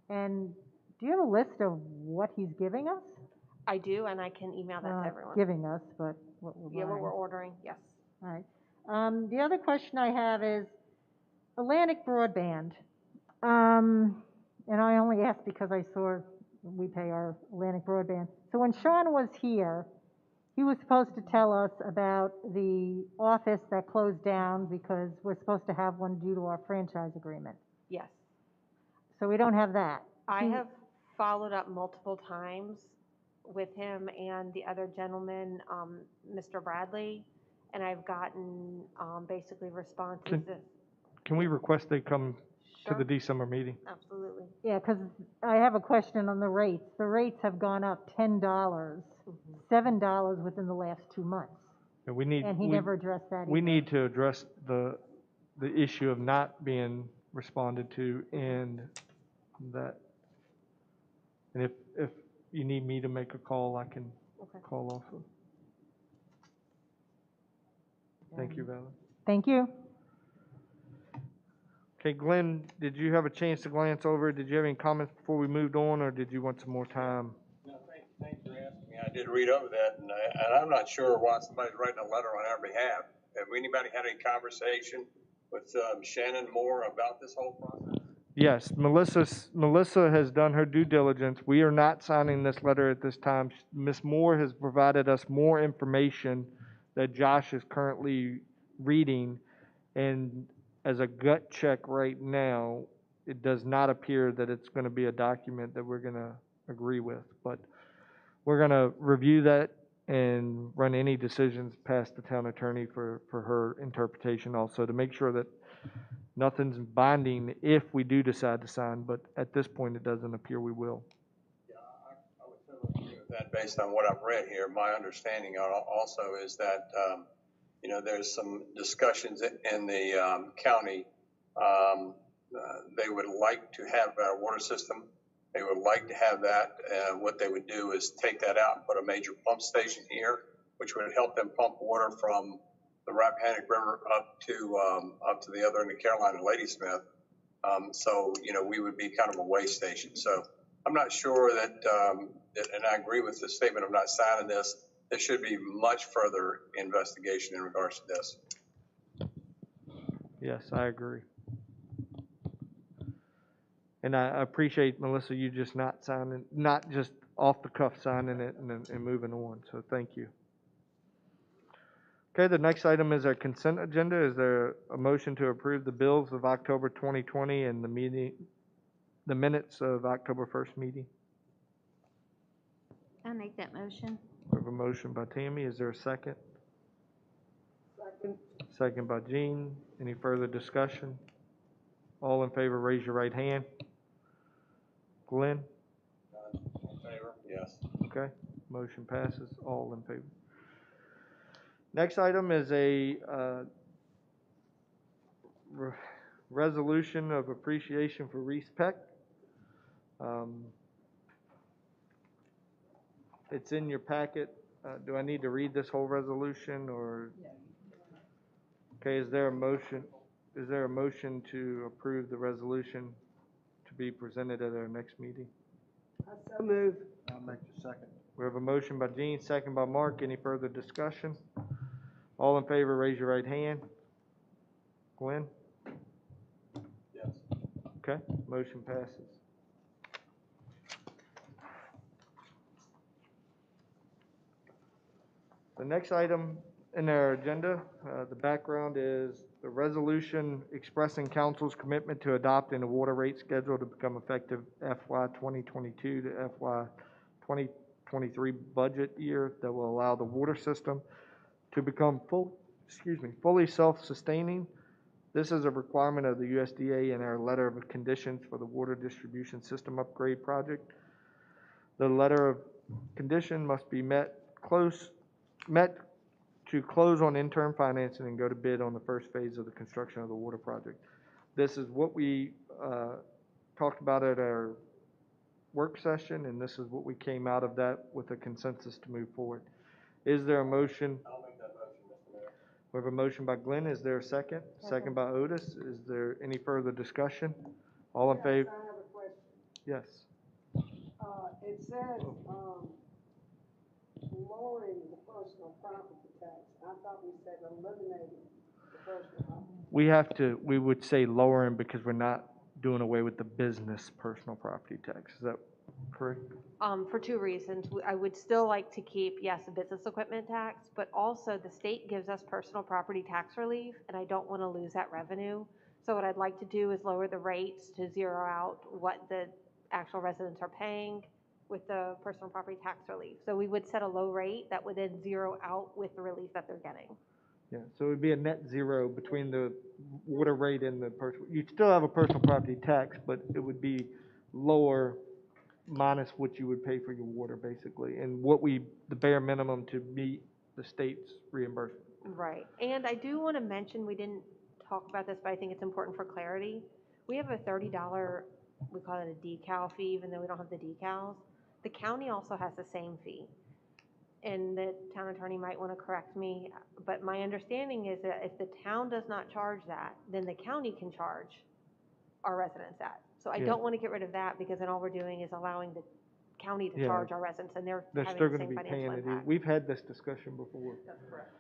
And do you have a list of what he's giving us? I do, and I can email that to everyone. Giving us, but what we're buying. Yeah, what we're ordering, yes. All right. The other question I have is Atlantic Broadband. And I only asked because I saw we pay our Atlantic Broadband. So when Sean was here, he was supposed to tell us about the office that closed down because we're supposed to have one due to our franchise agreement. Yes. So we don't have that. I have followed up multiple times with him and the other gentleman, Mr. Bradley, and I've gotten basically responses. Can we request they come Sure. to the December meeting? Absolutely. Yeah, because I have a question on the rates. The rates have gone up $10, $7 within the last 2 months. And he never addressed that either. We need to address the issue of not being responded to and that. And if you need me to make a call, I can call also. Thank you, Valerie. Thank you. Okay, Glenn, did you have a chance to glance over it? Did you have any comments before we moved on, or did you want some more time? No, thanks for asking me. I did read over that, and I'm not sure why somebody's writing a letter on our behalf. Have anybody had any conversation with Shannon Moore about this whole process? Yes, Melissa has done her due diligence. We are not signing this letter at this time. Ms. Moore has provided us more information that Josh is currently reading, and as a gut check right now, it does not appear that it's going to be a document that we're going to agree with. But we're going to review that and run any decisions past the town attorney for her interpretation also, to make sure that nothing's binding if we do decide to sign, but at this point, it doesn't appear we will. Yeah, I would certainly agree with that based on what I've read here. My understanding also is that, there's some discussions in the county. They would like to have our water system. They would like to have that. What they would do is take that out and put a major pump station here, which would help them pump water from the Rappahannock River up to the other end of Carolina, Ladysmith. So, we would be kind of a way station. So I'm not sure that, and I agree with the statement of not signing this. There should be much further investigation in regards to this. Yes, I agree. And I appreciate, Melissa, you just not signing, not just off the cuff signing it and moving on. So thank you. Okay, the next item is our consent agenda. Is there a motion to approve the bills of October 2020 and the minutes of October 1st meeting? I'll make that motion. We have a motion by Tammy. Is there a second? Second. Second by Jean. Any further discussion? All in favor, raise your right hand. Glenn? In favor? Yes. Okay, motion passes. All in favor. Next item is a resolution of appreciation for Reese Peck. It's in your packet. Do I need to read this whole resolution, or? Okay, is there a motion? Is there a motion to approve the resolution to be presented at our next meeting? I so move. I'll make the second. We have a motion by Gene, second by Mark. Any further discussion? All in favor, raise your right hand. Glenn? Yes. Okay, motion passes. The next item in our agenda, the background is the resolution expressing council's commitment to adopting a water rate schedule to become effective FY 2022 to FY 2023 budget year that will allow the water system to become fully self-sustaining. This is a requirement of the USDA in our letter of conditions for the water distribution system upgrade project. The letter of condition must be met to close on interim financing and go to bid on the first phase of the construction of the water project. This is what we talked about at our work session, and this is what we came out of that with a consensus to move forward. Is there a motion? I'll make that motion, Mr. Mayor. We have a motion by Glenn. Is there a second? Second by Otis. Is there any further discussion? All in favor? I have a question. Yes. It says, lowering the personal property tax. I thought we said eliminating the personal property. We would say lowering because we're not doing away with the business personal property tax. Is that correct? For two reasons. I would still like to keep, yes, the business equipment tax, but also the state gives us personal property tax relief, and I don't want to lose that revenue. So what I'd like to do is lower the rates to zero out what the actual residents are paying with the personal property tax relief. So we would set a low rate that would then zero out with the relief that they're getting. Yeah, so it would be a net zero between the water rate and the personal. You'd still have a personal property tax, but it would be lower minus what you would pay for your water, basically, and the bare minimum to meet the state's reimbursement. Right. And I do want to mention, we didn't talk about this, but I think it's important for clarity. We have a $30, we call it a decal fee, even though we don't have the decals. The county also has the same fee. And the town attorney might want to correct me, but my understanding is that if the town does not charge that, then the county can charge our residents that. So I don't want to get rid of that, because then all we're doing is allowing the county to charge our residents, and they're They're having still the going to same be financial paying it. impact. We've had this discussion before. That's correct.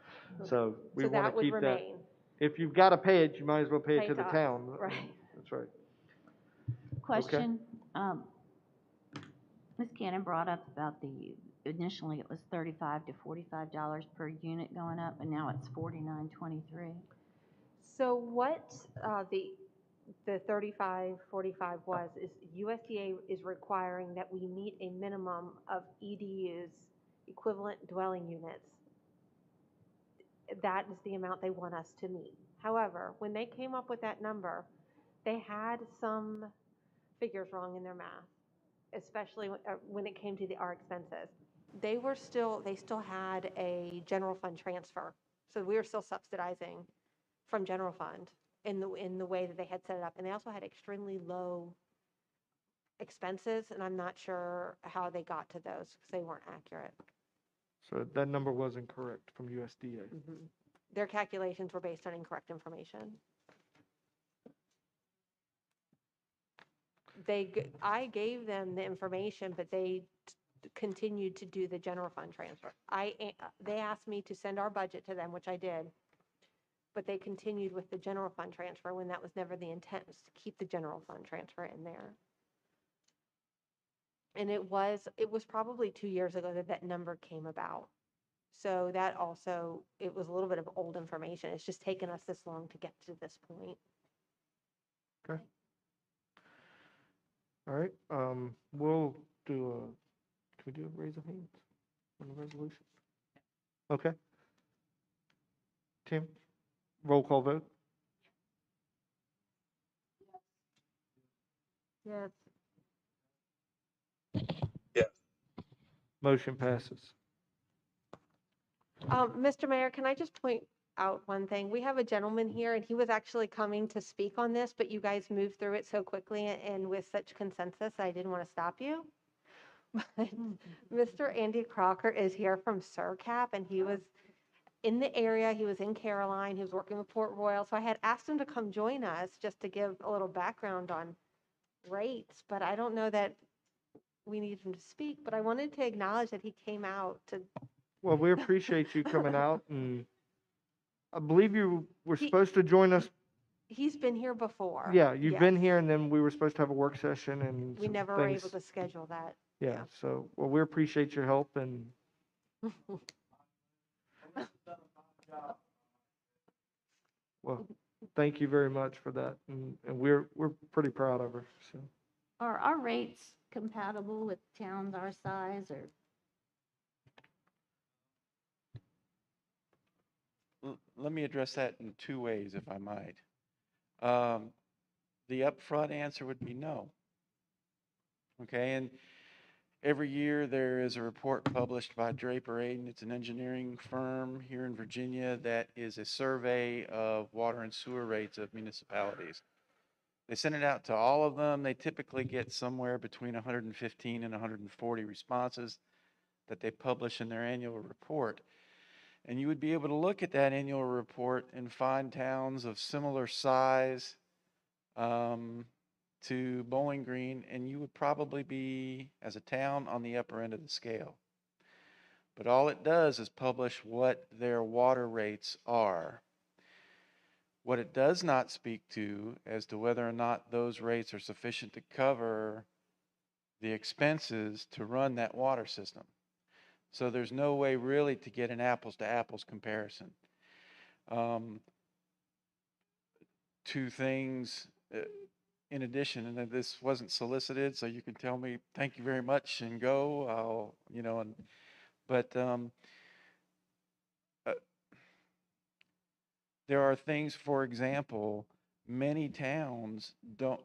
So we So want that to would keep that. remain. If you've got to pay it, you might as well pay it to the us, town. right. That's right. Question, Ms. Cannon brought up about initially it was $35 to $45 per unit going up, and now it's $49.23. So what the 35, 45 was, is USDA is requiring that we meet a minimum of EDUs, equivalent dwelling units. That is the amount they want us to meet. However, when they came up with that number, they had some figures wrong in their math, especially when it came to our expenses. They still had a general fund transfer. So we were still subsidizing from general fund in the way that they had set it up. And they also had extremely low expenses, and I'm not sure how they got to those because they weren't accurate. So that number wasn't correct from USDA. Mm-hmm. Their calculations were based on incorrect information. I gave them the information, but they continued to do the general fund transfer. They asked me to send our budget to them, which I did, but they continued with the general fund transfer when that was never the intent, was to keep the general fund transfer in there. And it was probably 2 years ago that number came about. So that also, it was a little bit of old information. It's just taken us this long to get to this point. Okay. All right, we'll do can we do a raise of hands on the resolution? Okay. Tim, roll call vote? Yes. Yes. Motion passes. Mr. Mayor, can I just point out one thing? We have a gentleman here, and he was actually coming to speak on this, but you guys moved through it so quickly and with such consensus, I didn't want to stop you. But Mr. Andy Crocker is here from SERCAP, and he was in the area. He was in Caroline. He was working with Port Royal. So I had asked him to come join us just to give a little background on rates, but I don't know that we need him to speak, but I wanted to acknowledge that he came out to. Well, we appreciate you coming out, and I believe you were He- supposed to join us. He's been here before. Yeah, you've been Yes. here, and then we were supposed to have a work session and We some never were able things. to schedule that. Yeah, so, well, we appreciate your help, and well, thank you very much for that, and we're pretty proud of her, so. Are our rates compatible with towns our size, or? Let me address that in two ways, if I might. The upfront answer would be no. Okay, and every year there is a report published by Draper Aden. It's an engineering firm here in Virginia that is a survey of water and sewer rates of municipalities. They send it out to all of them. They typically get somewhere between 115 and 140 responses that they publish in their annual report. And you would be able to look at that annual report and find towns of similar size to Bowling Green, and you would probably be, as a town, on the upper end of the scale. But all it does is publish what their water rates are. What it does not speak to as to whether or not those rates are sufficient to cover the expenses to run that water system. So there's no way really to get an apples to apples comparison. Two things in addition, and this wasn't solicited, so you can tell me thank you very much and go. There are things, for example, many towns don't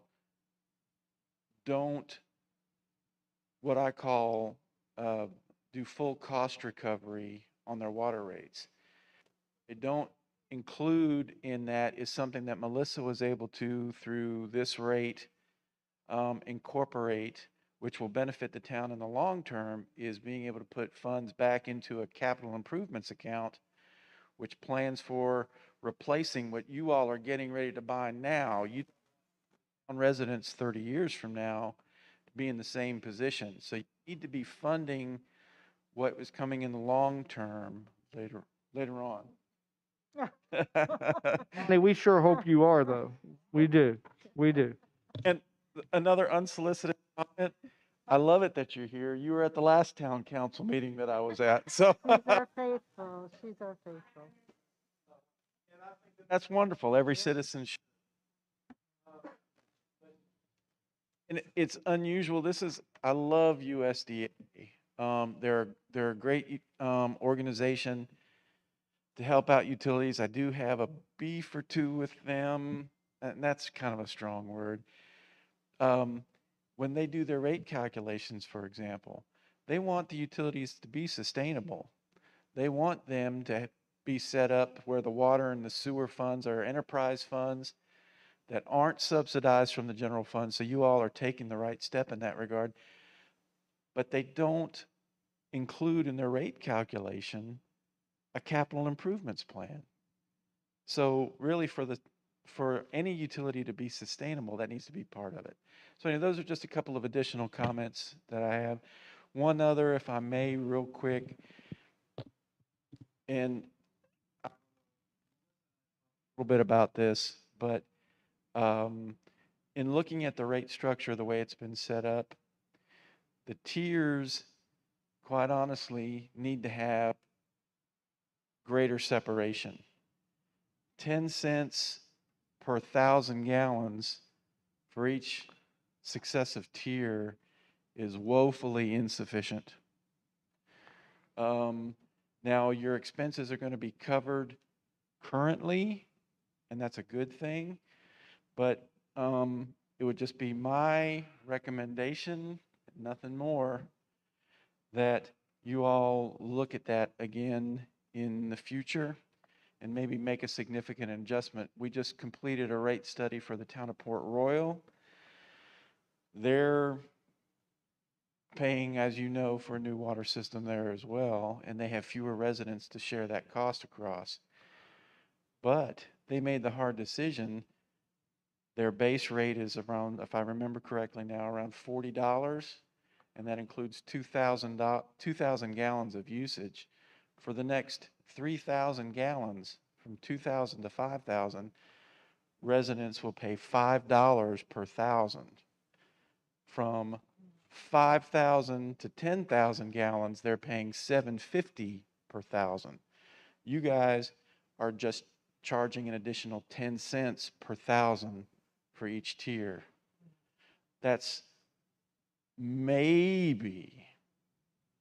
what I call do full cost recovery on their water rates. They don't include in that is something that Melissa was able to, through this rate, incorporate, which will benefit the town in the long term, is being able to put funds back into a capital improvements account, which plans for replacing what you all are getting ready to buy now. You residents 30 years from now to be in the same position. So you need to be funding what was coming in the long term later on. Hey, we sure hope you are, though. We do. And another unsolicited comment. I love it that you're here. You were at the last town council meeting that I was at, so. She's our faithful, she's our faithful. That's wonderful. Every citizen should. And it's unusual. I love USDA. They're a great organization to help out utilities. I do have a beef or two with them, and that's kind of a strong word. When they do their rate calculations, for example, they want the utilities to be sustainable. They want them to be set up where the water and the sewer funds are enterprise funds that aren't subsidized from the general fund. So you all are taking the right step in that regard. But they don't include in their rate calculation a capital improvements plan. So really for any utility to be sustainable, that needs to be part of it. So anyway, those are just a couple of additional comments that I have. One other, if I may, real quick, and a little bit about this, but in looking at the rate structure, the way it's been set up, the tiers, quite honestly, need to have greater separation. 10 cents per 1,000 gallons for each successive tier is woefully insufficient. Now, your expenses are going to be covered currently, and that's a good thing, but it would just be my recommendation, nothing more, that you all look at that again in the future and maybe make a significant adjustment. We just completed a rate study for the town of Port Royal. They're paying, as you know, for a new water system there as well, and they have fewer residents to share that cost across. But they made the hard decision. Their base rate is around, if I remember correctly now, around $40, and that includes 2,000 gallons of usage. For the next 3,000 gallons, from 2,000 to 5,000, residents will pay $5 per thousand. From 5,000 to 10,000 gallons, they're paying $7.50 per thousand. You guys are just charging an additional 10 cents per thousand for each tier. That's maybe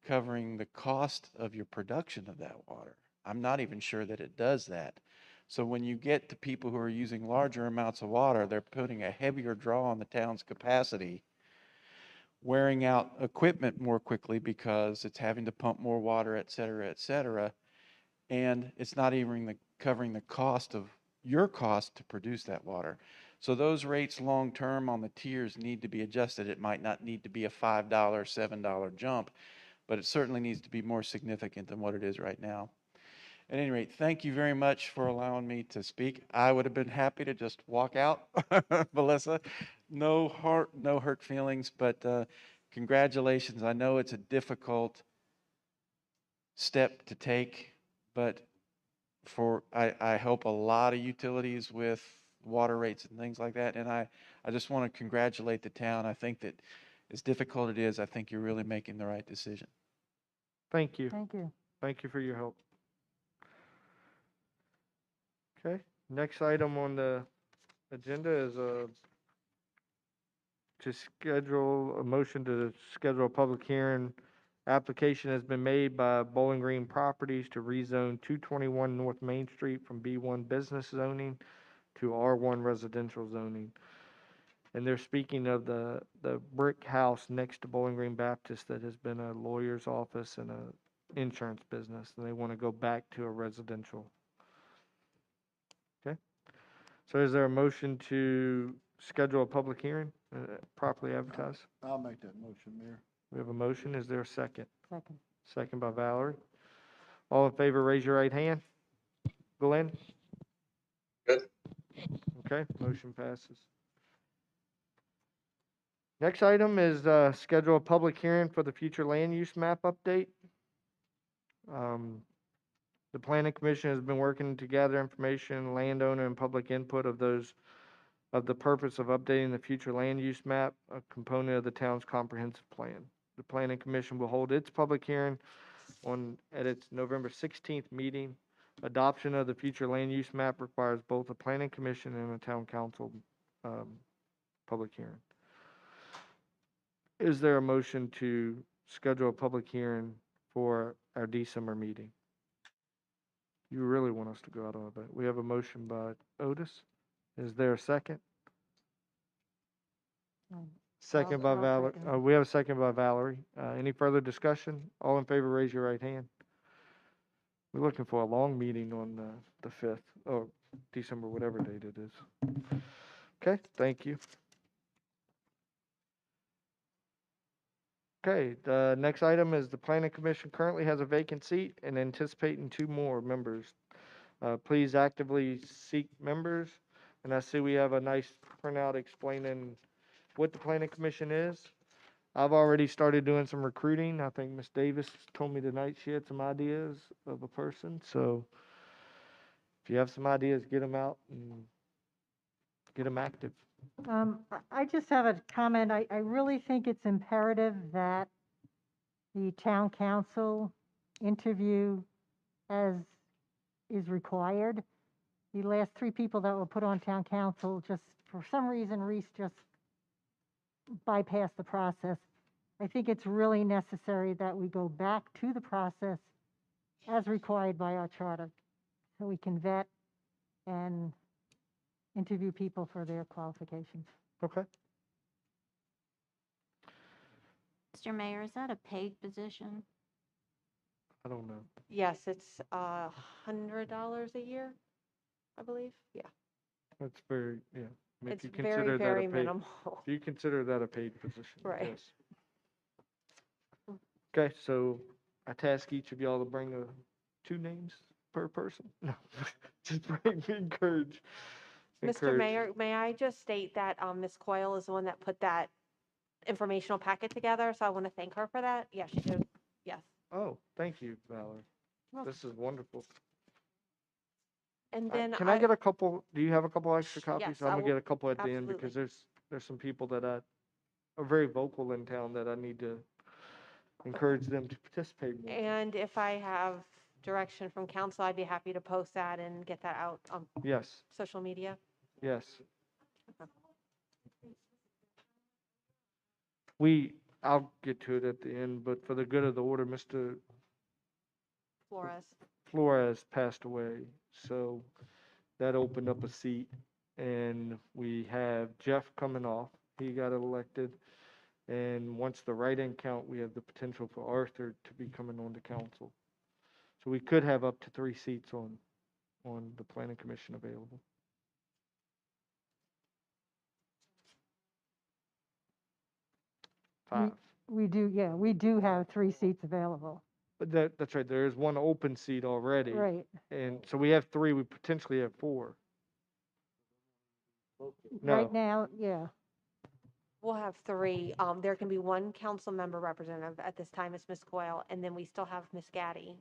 covering the cost of your production of that water. I'm not even sure that it does that. So when you get to people who are using larger amounts of water, they're putting a heavier draw on the town's capacity, wearing out equipment more quickly because it's having to pump more water, et cetera, and it's not even covering the cost of your cost to produce that water. So those rates long-term on the tiers need to be adjusted. It might not need to be a $5, $7 jump, but it certainly needs to be more significant than what it is right now. At any rate, thank you very much for allowing me to speak. I would have been happy to just walk out, Melissa. No hurt feelings, but congratulations. I know it's a difficult step to take, but I help a lot of utilities with water rates and things like that, and I just want to congratulate the town. I think that as difficult it is, I think you're really making the right decision. Thank you. Thank you. Thank you for your help. Okay, next item on the agenda is to schedule a motion to schedule a public hearing. Application has been made by Bowling Green Properties to rezone 221 North Main Street from B1 business zoning to R1 residential zoning. And they're speaking of the brick house next to Bowling Green Baptist that has been a lawyer's office and a insurance business, and they want to go back to a residential. Okay. So is there a motion to schedule a public hearing, properly advertised? I'll make that motion, Mayor. We have a motion. Is there a second? Second. Second by Valerie. All in favor, raise your right hand. Glenn? Good. Okay, motion passes. Next item is schedule a public hearing for the future land use map update. The planning commission has been working to gather information, landowner and public input of those of the purpose of updating the future land use map, a component of the town's comprehensive plan. The Planning Commission will hold its public hearing at its November 16th meeting. Adoption of the future land use map requires both a Planning Commission and a Town Council public hearing. Is there a motion to schedule a public hearing for our December meeting? You really want us to go out on a vote. We have a motion by Otis. Is there a second? Second by I'll Valerie. second. We have a second by Valerie. Any further discussion? All in favor, raise your right hand. We're looking for a long meeting on the 5th, or December, whatever date it is. Okay, thank you. Okay, the next item is the Planning Commission currently has a vacant seat and anticipating 2 more members. Please actively seek members. And I see we have a nice printout explaining what the Planning Commission is. I've already started doing some recruiting. I think Ms. Davis told me tonight she had some ideas of a person. So if you have some ideas, get them out and get them active. I just have a comment. I really think it's imperative that the town council interview as is required. The last 3 people that were put on town council, just for some reason, Reese just bypassed the process. I think it's really necessary that we go back to the process as required by our charter, so we can vet and interview people for their qualifications. Okay. Mr. Mayor, is that a paid position? I don't know. Yes, it's $100 a year, I believe. Yeah. That's very, yeah. I mean, It's if you consider very, that very a paid, minimal. if you consider that a paid position, Right. yes. Okay, so I task each of y'all to bring 2 names per person. No, just encourage. Mr. Mayor, may I just state that Ms. Coyle is the one that put that informational packet together, so I want to thank her for that. Yes, she did. Yes. Oh, thank you, Valerie. This is wonderful. And then Can I get a couple, do you have a couple extra copies? Yes, I'm I gonna will- get a couple at the end absolutely. because there's some people that are very vocal in town that I need to encourage them to participate more. And if I have direction from council, I'd be happy to post that and get that out on Yes, social media. yes. Okay. I'll get to it at the end, but for the good of the order, Mr. Flores. Flores passed away, so that opened up a seat, and we have Jeff coming off. He got elected, and once the write-in count, we have the potential for Arthur to be coming on to council. So we could have up to 3 seats on the planning commission available. Five. We do have 3 seats available. But that's right, there is 1 open seat already. Right. And so we have 3, we potentially have 4. No. Right now, yeah. We'll have 3. There can be 1 council member representative at this time. It's Ms. Coyle, and then we still have Ms. Gaddy.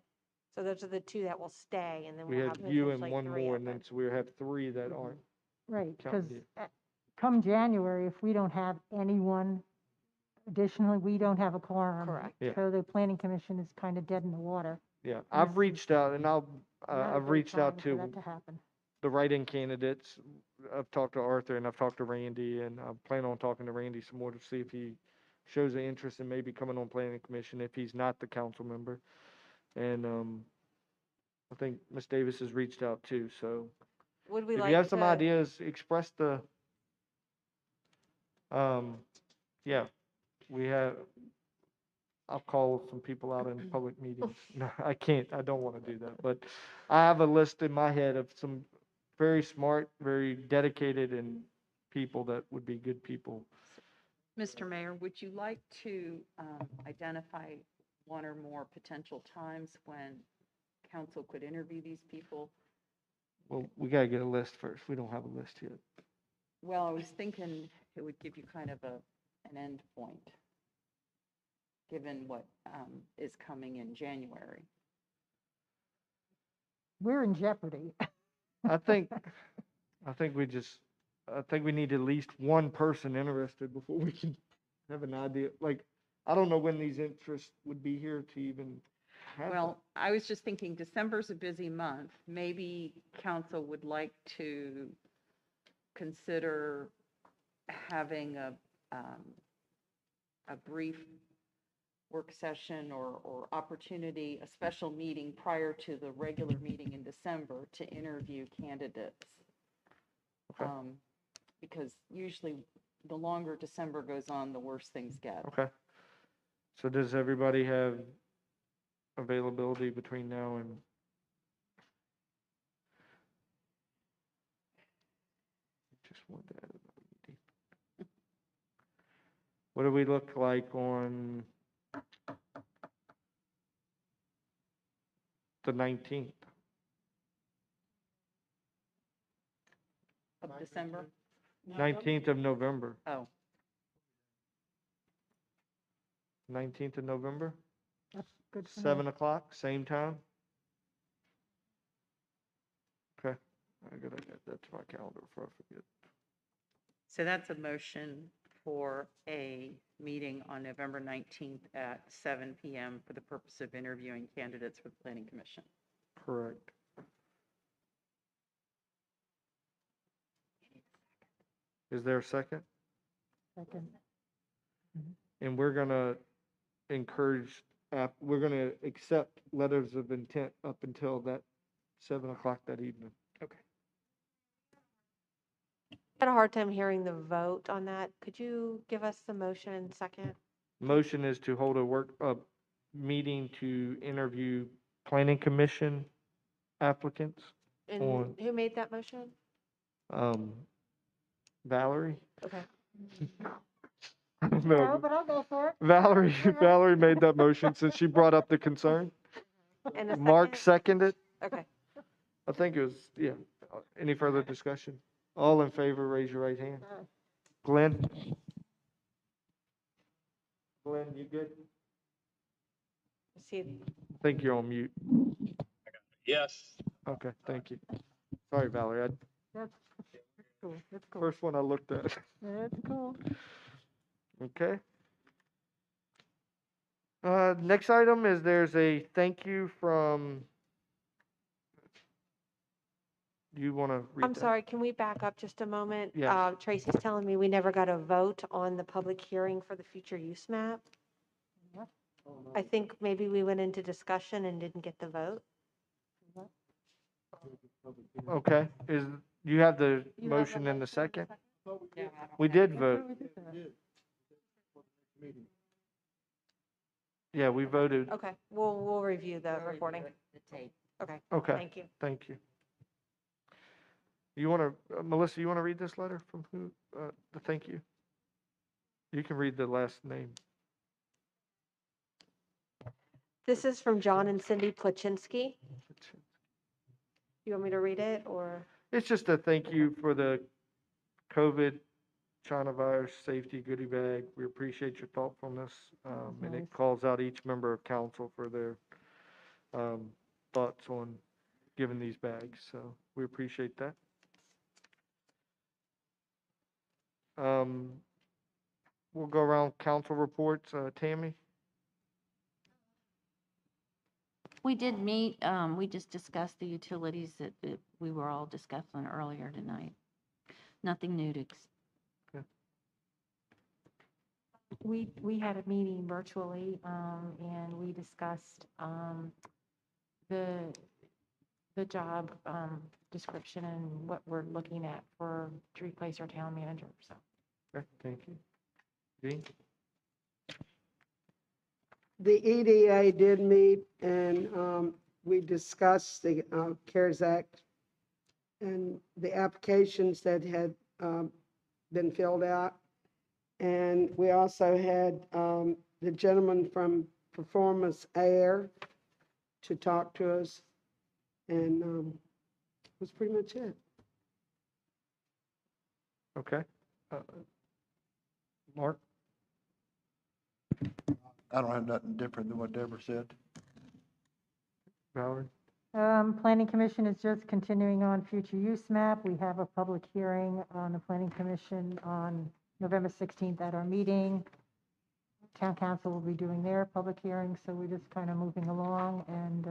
So those are the 2 that will stay, and then We we'll have have you and potentially 1 3 more, and open. then so we have 3 that aren't. Right, because Counting you. come January, if we don't have anyone additionally, we don't have a quorum. Correct. Yeah. So the planning commission is kind of dead in the water. Yeah, This I've reached out, and Not a I've great reached out time for to that to happen. the write-in candidates. I've talked to Arthur and I've talked to Randy, and I plan on talking to Randy some more to see if he shows an interest in maybe coming on planning commission if he's not the council member. And I think Ms. Davis has reached out too, so Would we if like you have some to- ideas, express the, yeah, I'll call some people out in public meetings. No, I can't, I don't want to do that, but I have a list in my head of some very smart, very dedicated and people that would be good people. Mr. Mayor, would you like to identify 1 or more potential times when council could interview these people? Well, we gotta get a list first. We don't have a list yet. Well, I was thinking it would give you kind of an end point, given what is coming in January. We're in jeopardy. I think we just I think we need at least one person interested before we can have an idea. Like, I don't know when these interests would be here to even have that. Well, I was just thinking December's a busy month. Maybe council would like to consider having a brief work session or opportunity, a special meeting prior to the regular meeting in December to interview candidates. Okay. Because usually the longer December goes on, the worse things get. Okay. So does everybody have availability between now and? Just want that. What do we look like on the 19th? Of December? 19th of November. Oh, 19th of November, That's good for me. 7 o'clock, same time? Okay, I gotta add that to my calendar before I forget. so that's a motion for a meeting on November 19th at 7 PM for the purpose of interviewing candidates for the Planning Commission. Correct. Is there a second? Second. And we're gonna encourage, we're gonna accept letters of intent up until that 7 o'clock that evening. Okay. Had a hard time hearing the vote on that. Could you give us the motion in second? Motion is to hold a meeting to interview planning commission applicants. And On. who made that motion? Valerie? Okay. I don't No, know. but I'll go for it. Valerie made that motion since she brought up the concern. And a Mark second? seconded. Okay. I think it was, yeah. Any further discussion? All in favor, raise your right hand. Aye. Glenn? Glenn, you good? See, I think you're on mute. Yes. Okay, thank you. Sorry, Valerie. That's cool. That's cool. First one I looked at. That's cool. Okay. Next item is there's a thank you from, do you want to read I'm that? sorry, can we back up just a moment? Yes. Tracy's telling me we never got a vote on the public hearing for the future use map. Yep. I think maybe we went into discussion and didn't get the vote. Okay, you have the You have motion a and the second? Yeah, We did vote. We did that. Yeah, we voted. Okay, we'll review the recording. The tape. Okay, Okay, thank you. thank you. You want to, Melissa, you want to read this letter from who, the thank you? You can read the last name. This is from John and Cindy Plachinsky. You want me to read it or? It's just a thank you for the COVID China virus safety goodie bag. We appreciate your thoughtfulness, and it calls out each member of council for their thoughts on giving these bags. So we appreciate that. We'll go around council reports. Tammy? We did meet, we just discussed the utilities that we were all discussing earlier tonight. Nothing new to, We had a meeting virtually, and we discussed, the job, description and what we're looking at to replace our town manager, so. Okay, thank you. Jean? The EDA did meet and we discussed the CARES Act and the applications that had been filled out. And we also had the gentleman from Performance Air to talk to us. And was pretty much it. Okay. Mark? I don't have nothing different than what Deborah said. Valerie? Planning Commission is just continuing on future use map. We have a public hearing on the Planning Commission on November 16th at our meeting. Town Council will be doing their public hearing, so we're just kind of moving along and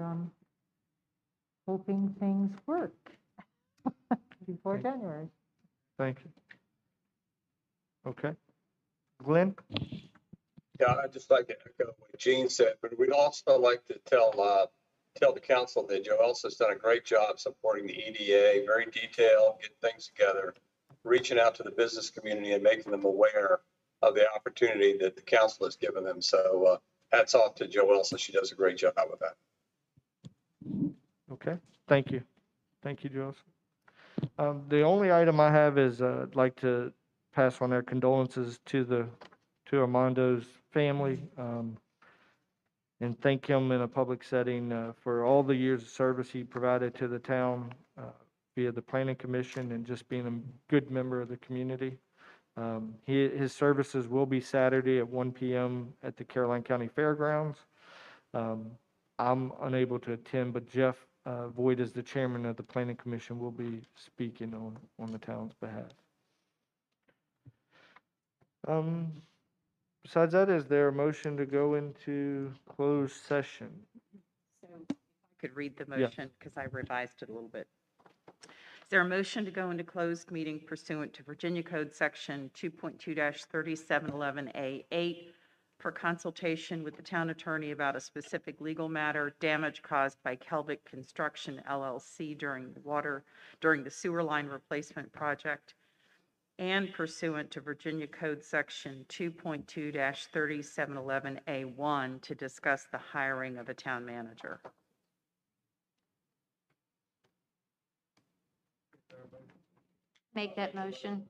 hoping things work before January. Thank you. Okay. Glenn? Yeah, I'd just like to echo what Gene said, but we'd also like to tell the council that Joe Elson's done a great job supporting the EDA, very detailed, getting things together, reaching out to the business community and making them aware of the opportunity that the council has given them. So hats off to Joe Elson. She does a great job with that. Okay, thank you. Thank you, Joseph. The only item I have is I'd like to pass on our condolences to Armando's family and thank him in a public setting for all the years of service he provided to the town via the Planning Commission and just being a good member of the community. His services will be Saturday at 1 p.m. at the Caroline County Fairgrounds. I'm unable to attend, but Jeff Voigt, as the chairman of the Planning Commission, will be speaking on the town's behalf. Besides that, is there a motion to go into closed session? So if I could read the Yeah. motion, because I revised it a little bit. Is there a motion to go into closed meeting pursuant to Virginia Code Section 2.2-3711A8 for consultation with the town attorney about a specific legal matter, damage caused by Kelvic Construction LLC during the sewer line replacement project, and pursuant to Virginia Code Section 2.2-3711A1 to discuss the hiring of a town manager. Make that motion.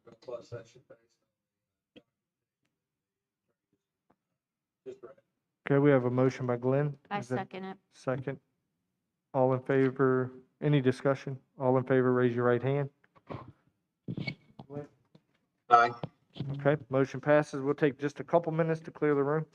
Okay, we have a motion by Glenn. I Is there- second it. Second. All in favor, any discussion? All in favor, raise your right hand. Aye. Okay, motion passes. We'll take just a couple minutes to clear the room.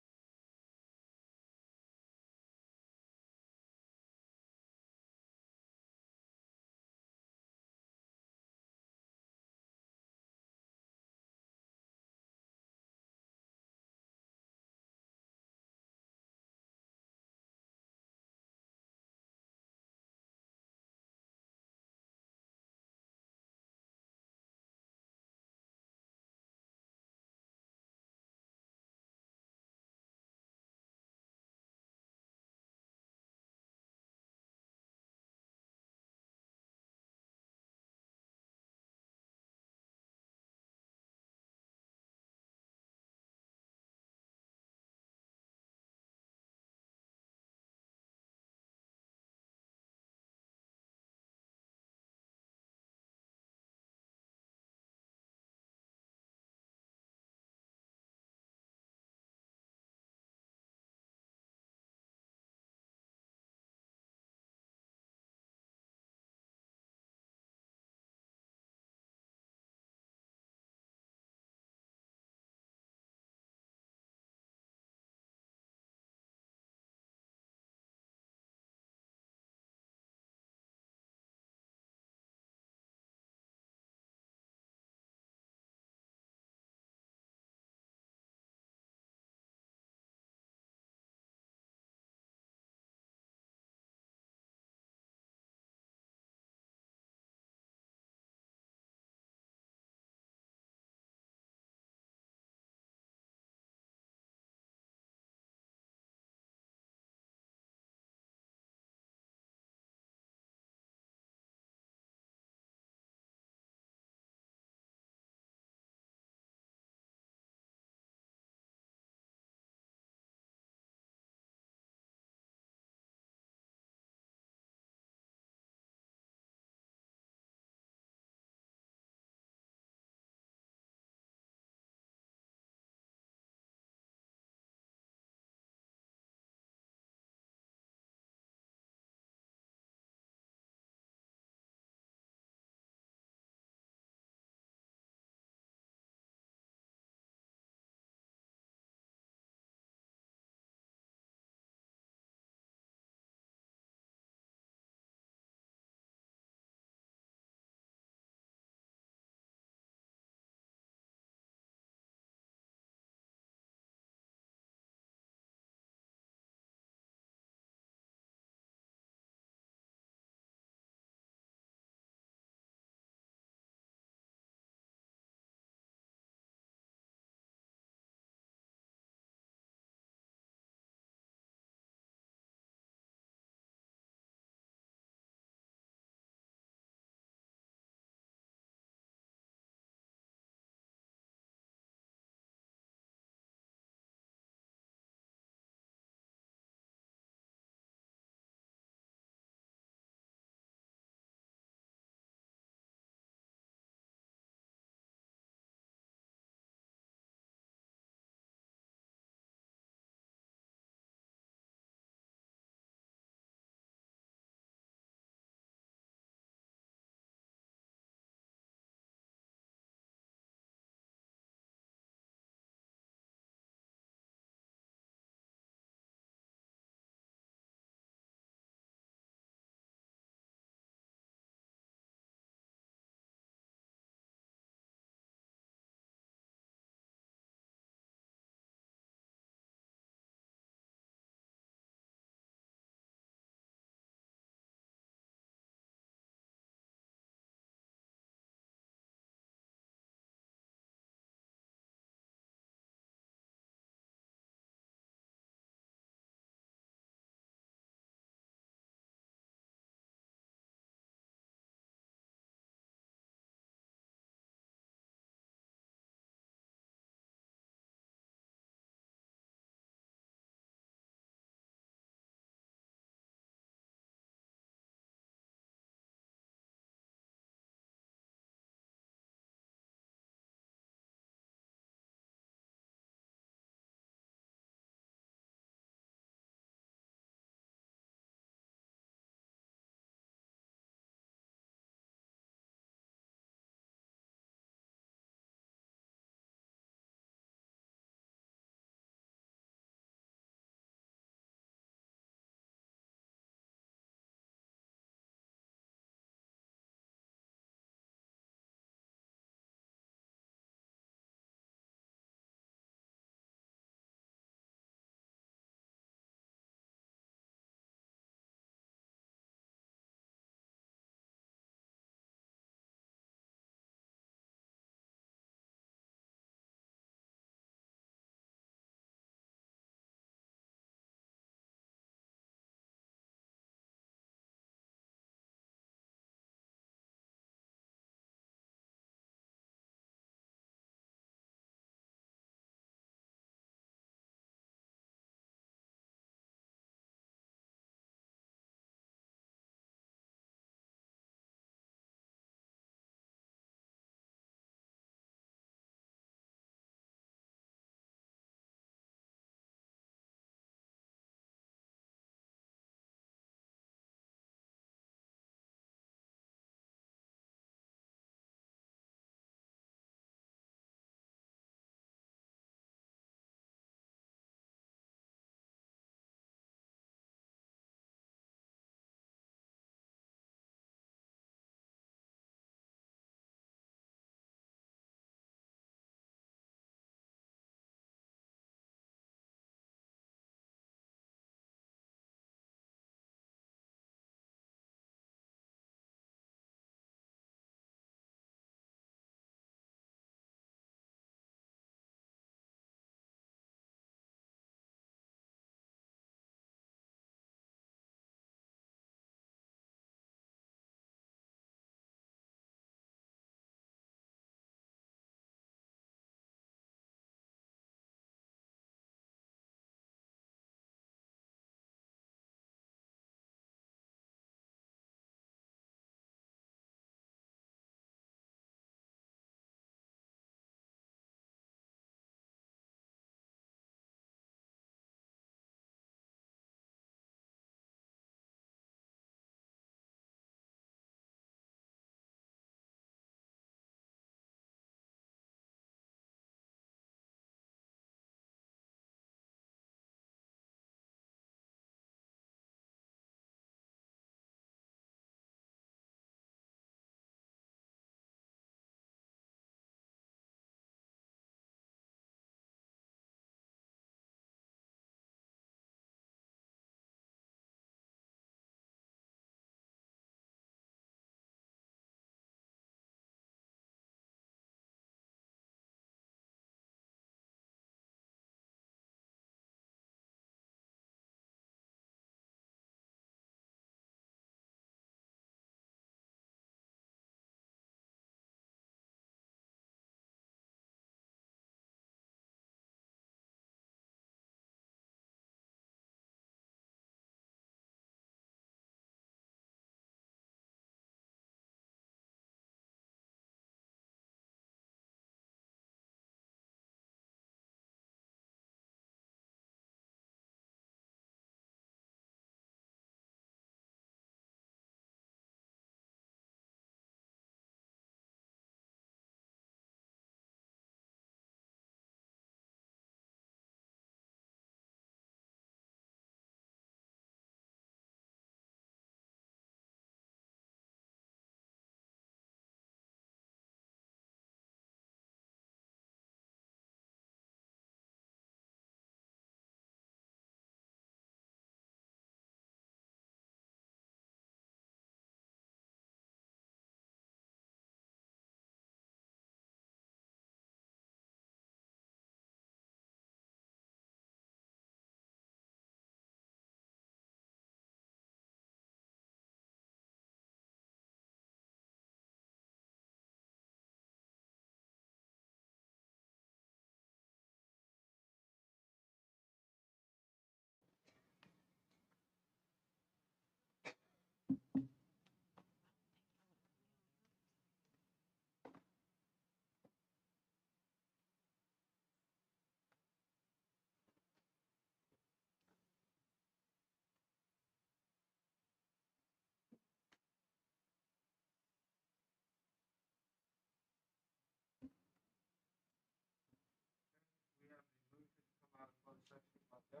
A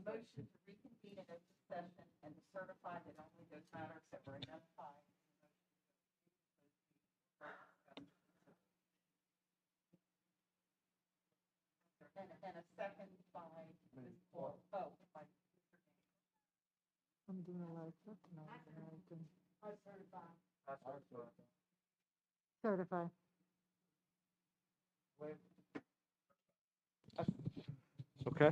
motion to reconvene in open session and to certify that only those matters that were identified. And a second by Ms. Paul. Oh, by I'm doing a lot of stuff tonight. I certify. Okay.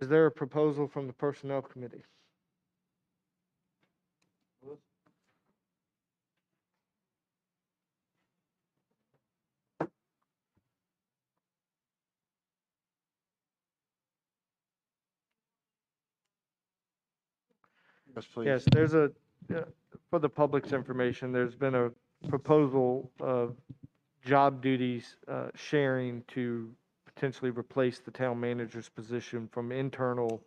Is there a proposal from the Personnel Committee? Yes, please. Yes, there's for the public's information, there's been a proposal of job duties sharing to potentially replace the town manager's position from internal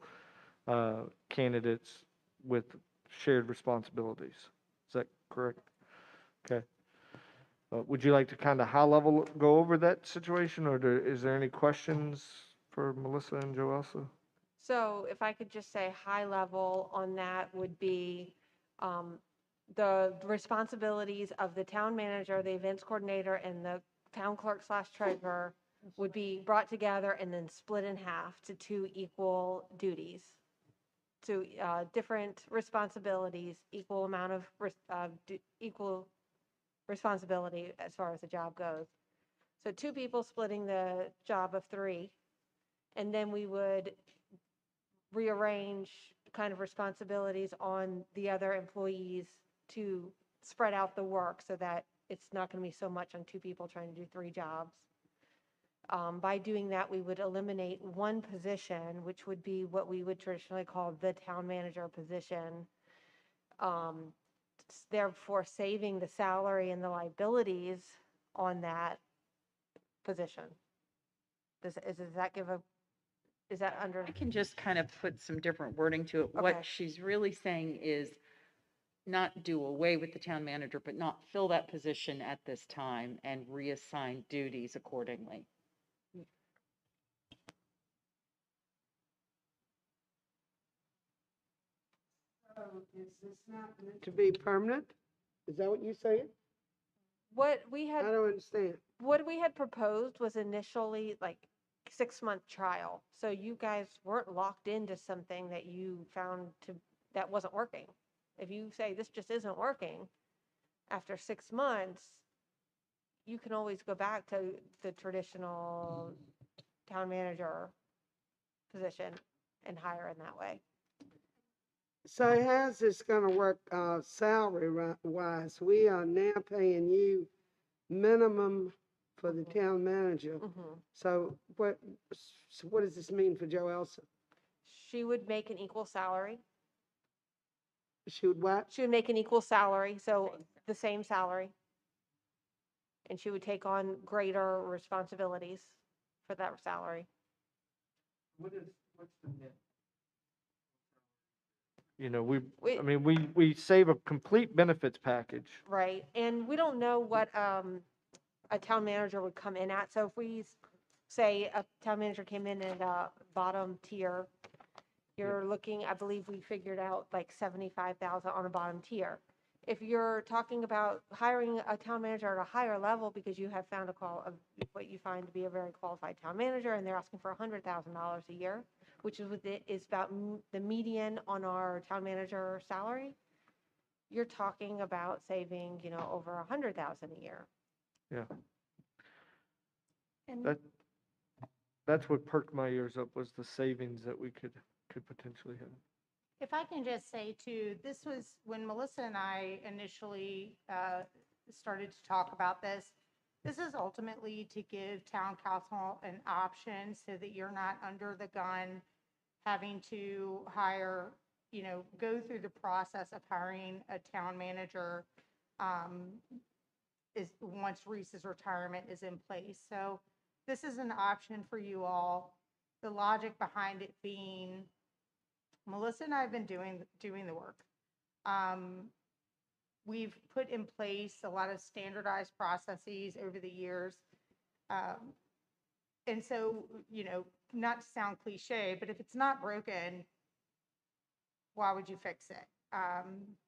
candidates with shared responsibilities. Is that correct? Okay. Would you like to kind of high level go over that situation, or is there any questions for Melissa and Joelsa? So if I could just say high level on that would be the responsibilities of the town manager, the events coordinator, and the town clerk / treasurer would be brought together and then split in half to 2 equal duties, to different responsibilities, equal amount of equal responsibility as far as the job goes. So 2 people splitting the job of 3, and then we would rearrange kind of responsibilities on the other employees to spread out the work so that it's not going to be so much on 2 people trying to do 3 jobs. By doing that, we would eliminate 1 position, which would be what we would traditionally call the town manager position, therefore saving the salary and the liabilities on that position. Does that give a, is that under? I can just kind of put some different wording to it. Okay. What she's really saying is not do away with the town manager, but not fill that position at this time and reassign duties accordingly. So is this not meant to be permanent? Is that what you're saying? What we I had, don't understand. what we had proposed was initially like 6-month trial. So you guys weren't locked into something that you found that wasn't working. If you say this just isn't working, after 6 months, you can always go back to the traditional town manager position and hire in that way. So how's this gonna work, salary wise? We are now paying you minimum for the town manager. Mhm. So what does this mean for Joe Elsa? She would make an equal salary. She would what? She would make an equal salary, so the same salary. And she would take on greater responsibilities for that salary. What's the net? You know, We- I mean, we save a complete benefits package. Right, and we don't know what a town manager would come in at. So if we say a town manager came in at a bottom tier, you're looking, I believe we figured out like 75,000 on a bottom tier. If you're talking about hiring a town manager at a higher level because you have found what you find to be a very qualified town manager, and they're asking for $100,000 a year, which is about the median on our town manager salary, you're talking about saving, over 100,000 a year. Yeah. And That's what perked my ears up, was the savings that we could potentially have. If I can just say too, this was when Melissa and I initially started to talk about this. This is ultimately to give town council an option so that you're not under the gun having to hire, go through the process of hiring a town manager once Reese's retirement is in place. So this is an option for you all. The logic behind it being, Melissa and I have been doing the work. We've put in place a lot of standardized processes over the years. And so, not to sound cliche, but if it's not broken, why would you fix it?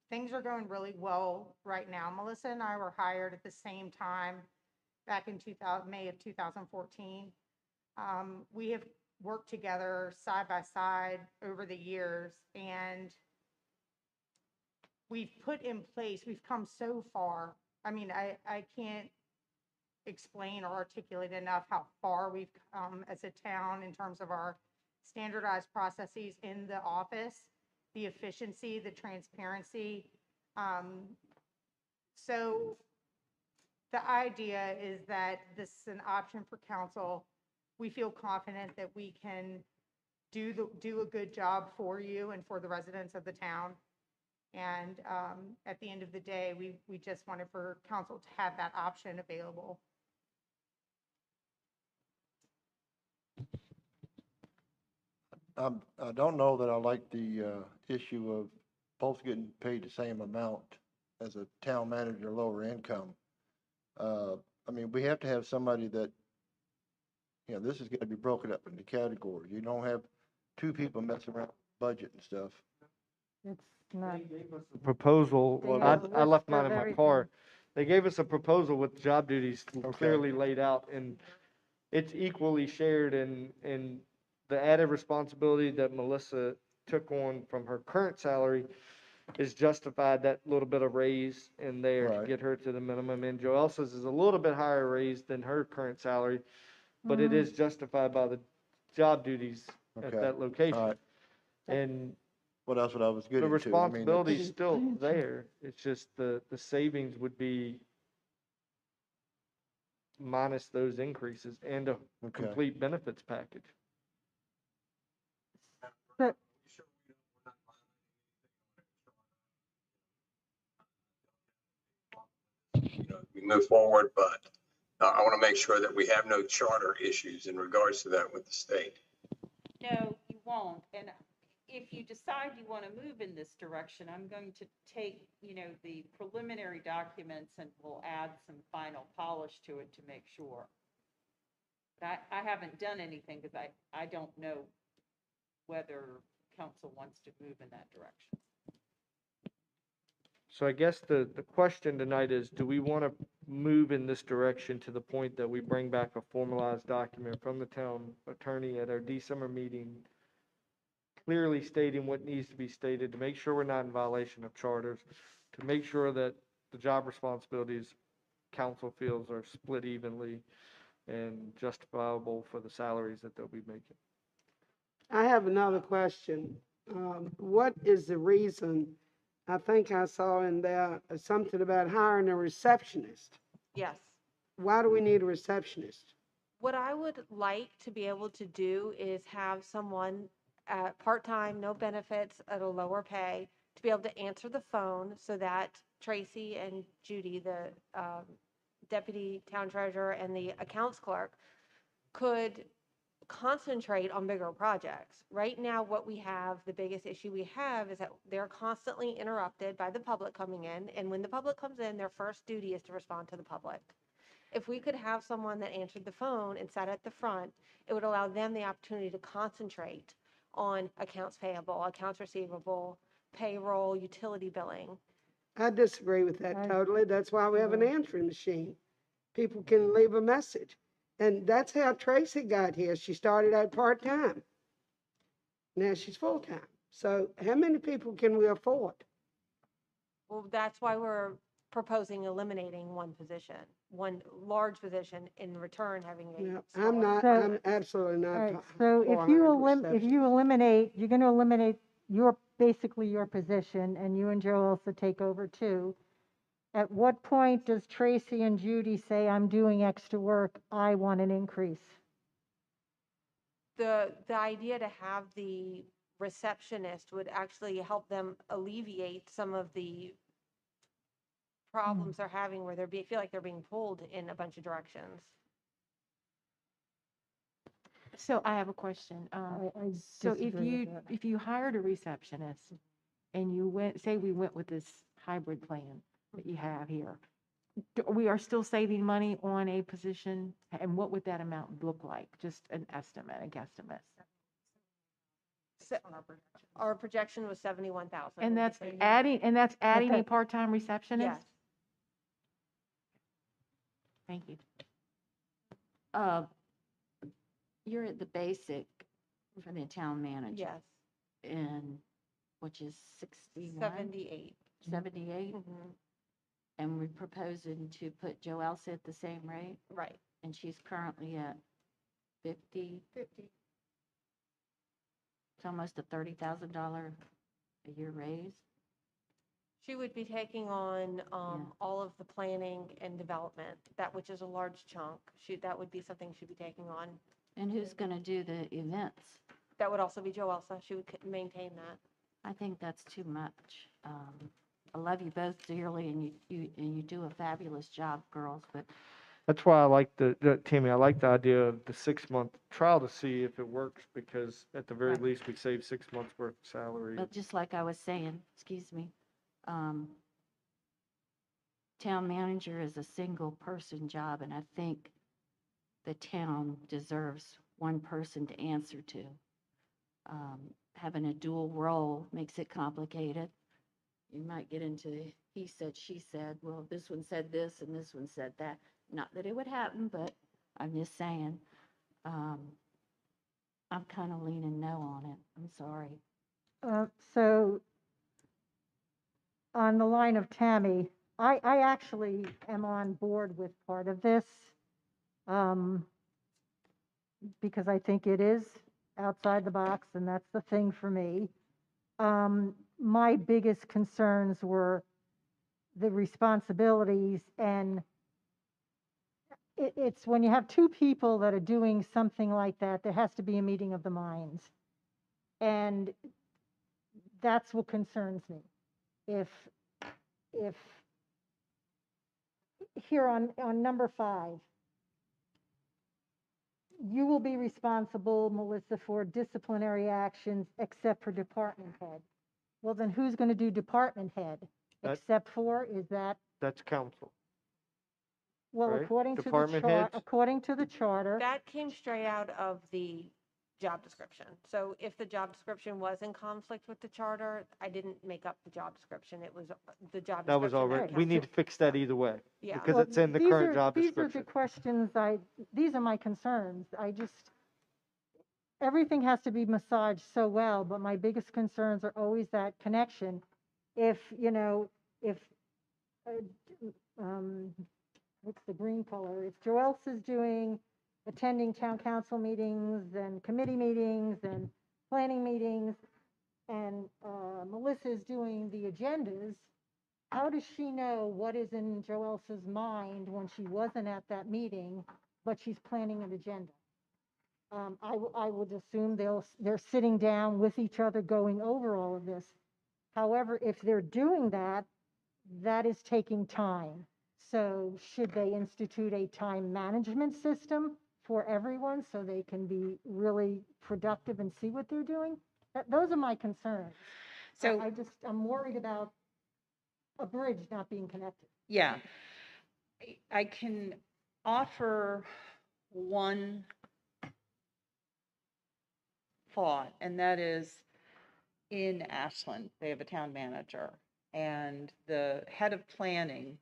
Things are going really well right now. Melissa and I were hired at the same time back in May of 2014. We have worked together side by side over the years, and we've come so far. I mean, I can't explain or articulate enough how far we've come as a town in terms of our standardized processes in the office, the efficiency, the transparency. So the idea is that this is an option for council. We feel confident that we can do a good job for you and for the residents of the town. And at the end of the day, we just wanted for council to have that option available. I don't know that I like the issue of both getting paid the same amount as a town manager, lower income. I mean, we have to have somebody that, this is gonna be broken up into categories. You don't have two people messing around with budget and stuff. It's not, They gave us a proposal, They I, have a I left list mine of in my everything. car. They gave us a proposal with job duties Okay. clearly laid out, and it's equally shared, and the added responsibility that Melissa took on from her current salary is justified that little bit of raise in there to Right. get her to the minimum, and Joelsa's is a little bit higher raise than her current salary, but it is justified by the job duties at Okay. that location. All right. And Well, that's what I was the getting to. I mean, responsibility's still there, it's just the savings would be minus those increases and a Okay. complete benefits package. but We move forward, but I want to make sure that we have no charter issues in regards to that with the state. No, you won't. And if you decide you want to move in this direction, I'm going to take, the preliminary documents and we'll add some final polish to it to make sure. But I haven't done anything because I don't know whether council wants to move in that direction. So I guess the question tonight is, do we want to move in this direction to the point that we bring back a formalized document from the town attorney at our December meeting, clearly stating what needs to be stated to make sure we're not in violation of charters, to make sure that the job responsibilities council feels are split evenly and justifiable for the salaries that they'll be making? I have another question. What is the reason, I think I saw in there something about hiring a receptionist. Yes. Why do we need a receptionist? What I would like to be able to do is have someone part-time, no benefits, at a lower pay, to be able to answer the phone so that Tracy and Judy, the deputy town treasurer and the accounts clerk, could concentrate on bigger projects. Right now, what we have, the biggest issue we have is that they're constantly interrupted by the public coming in, and when the public comes in, their first duty is to respond to the public. If we could have someone that answered the phone and sat at the front, it would allow them the opportunity to concentrate on accounts payable, accounts receivable, payroll, utility billing. I disagree with that totally. That's why we have an answering machine. People can leave a message. And that's how Tracy got here. She started out part-time. Now she's full-time. So how many people can we afford? Well, that's why we're proposing eliminating one position, one large position, in return having a No, smaller. I'm absolutely all not right, for so if you receptionists. eliminate, you're going to eliminate basically your position, and you and Joe also take over too. At what point does Tracy and Judy say, I'm doing extra work, I want an increase? The idea to have the receptionist would actually help them alleviate some of the problems they're having where feel like they're being pulled in a bunch of directions. So I have a question. I So disagree with that. if you hired a receptionist and we went with this hybrid plan that you have here, we are still saving money on a position, and what would that amount look like? Just an estimate, a guesstimate. Se- Our projection was 71,000. And that's Would you say- adding a Okay. part-time receptionist? Yes, Thank you. You're at the basic for the town manager. yes, And, which is 61? 78. 78? Mhm. And we're proposing to put Joelsa at the same rate, Right. and she's currently at 50. 50. It's almost a $30,000 a year raise. She would be taking on Yeah. all of the planning and development, that which is a large chunk. That would be something she'd be taking on. And who's going to do the events? That would also be Jo Elsa. She would maintain that. I think that's too much. I love you both dearly, and you do a fabulous job, girls, but That's why I like Tammy, I like the idea of the 6-month trial to see if it works, because at the very Right. least, we save 6 months worth of salary. But just like I was saying, excuse me, town manager is a single person job, and I think the town deserves one person to answer to. Having a dual role makes it complicated. You might get into he said, she said, well, this one said this and this one said that. Not that it would happen, but I'm just saying, I'm kind of leaning no on it. I'm sorry. So on the line of Tammy, I actually am on board with part of this, because I think it is outside the box, and that's the thing for me. My biggest concerns were the responsibilities, and it's when you have two people that are doing something like that, there has to be a meeting of the minds. And that's what concerns me. If here on number 5, you will be responsible, Melissa, for disciplinary actions except for department head. Well, then who's going to do department head? That- Except for, is that, That's council. well, Right. according to the Department chart, heads? according to the charter, That came straight out of the job description. So if the job description was in conflict with the charter, I didn't make up the job description. It was the job description. That was already, we need to fix that either way, Yeah. because well, it's in the these current are- job These description. are the questions these are my concerns. Everything has to be massaged so well, but my biggest concerns are always that connection. If, what's the green color? If Joelsa's doing, attending town council meetings and committee meetings and planning meetings, and Melissa's doing the agendas, how does she know what is in Joelsa's mind when she wasn't at that meeting, but she's planning an agenda? I would assume they're sitting down with each other going over all of this. However, if they're doing that, that is taking time. So should they institute a time management system for everyone so they can be really productive and see what they're doing? Those are my concerns. So, I'm worried about a bridge not being connected. yeah, I can offer one thought, and that is in Ashland, they have a town manager, and the head of planning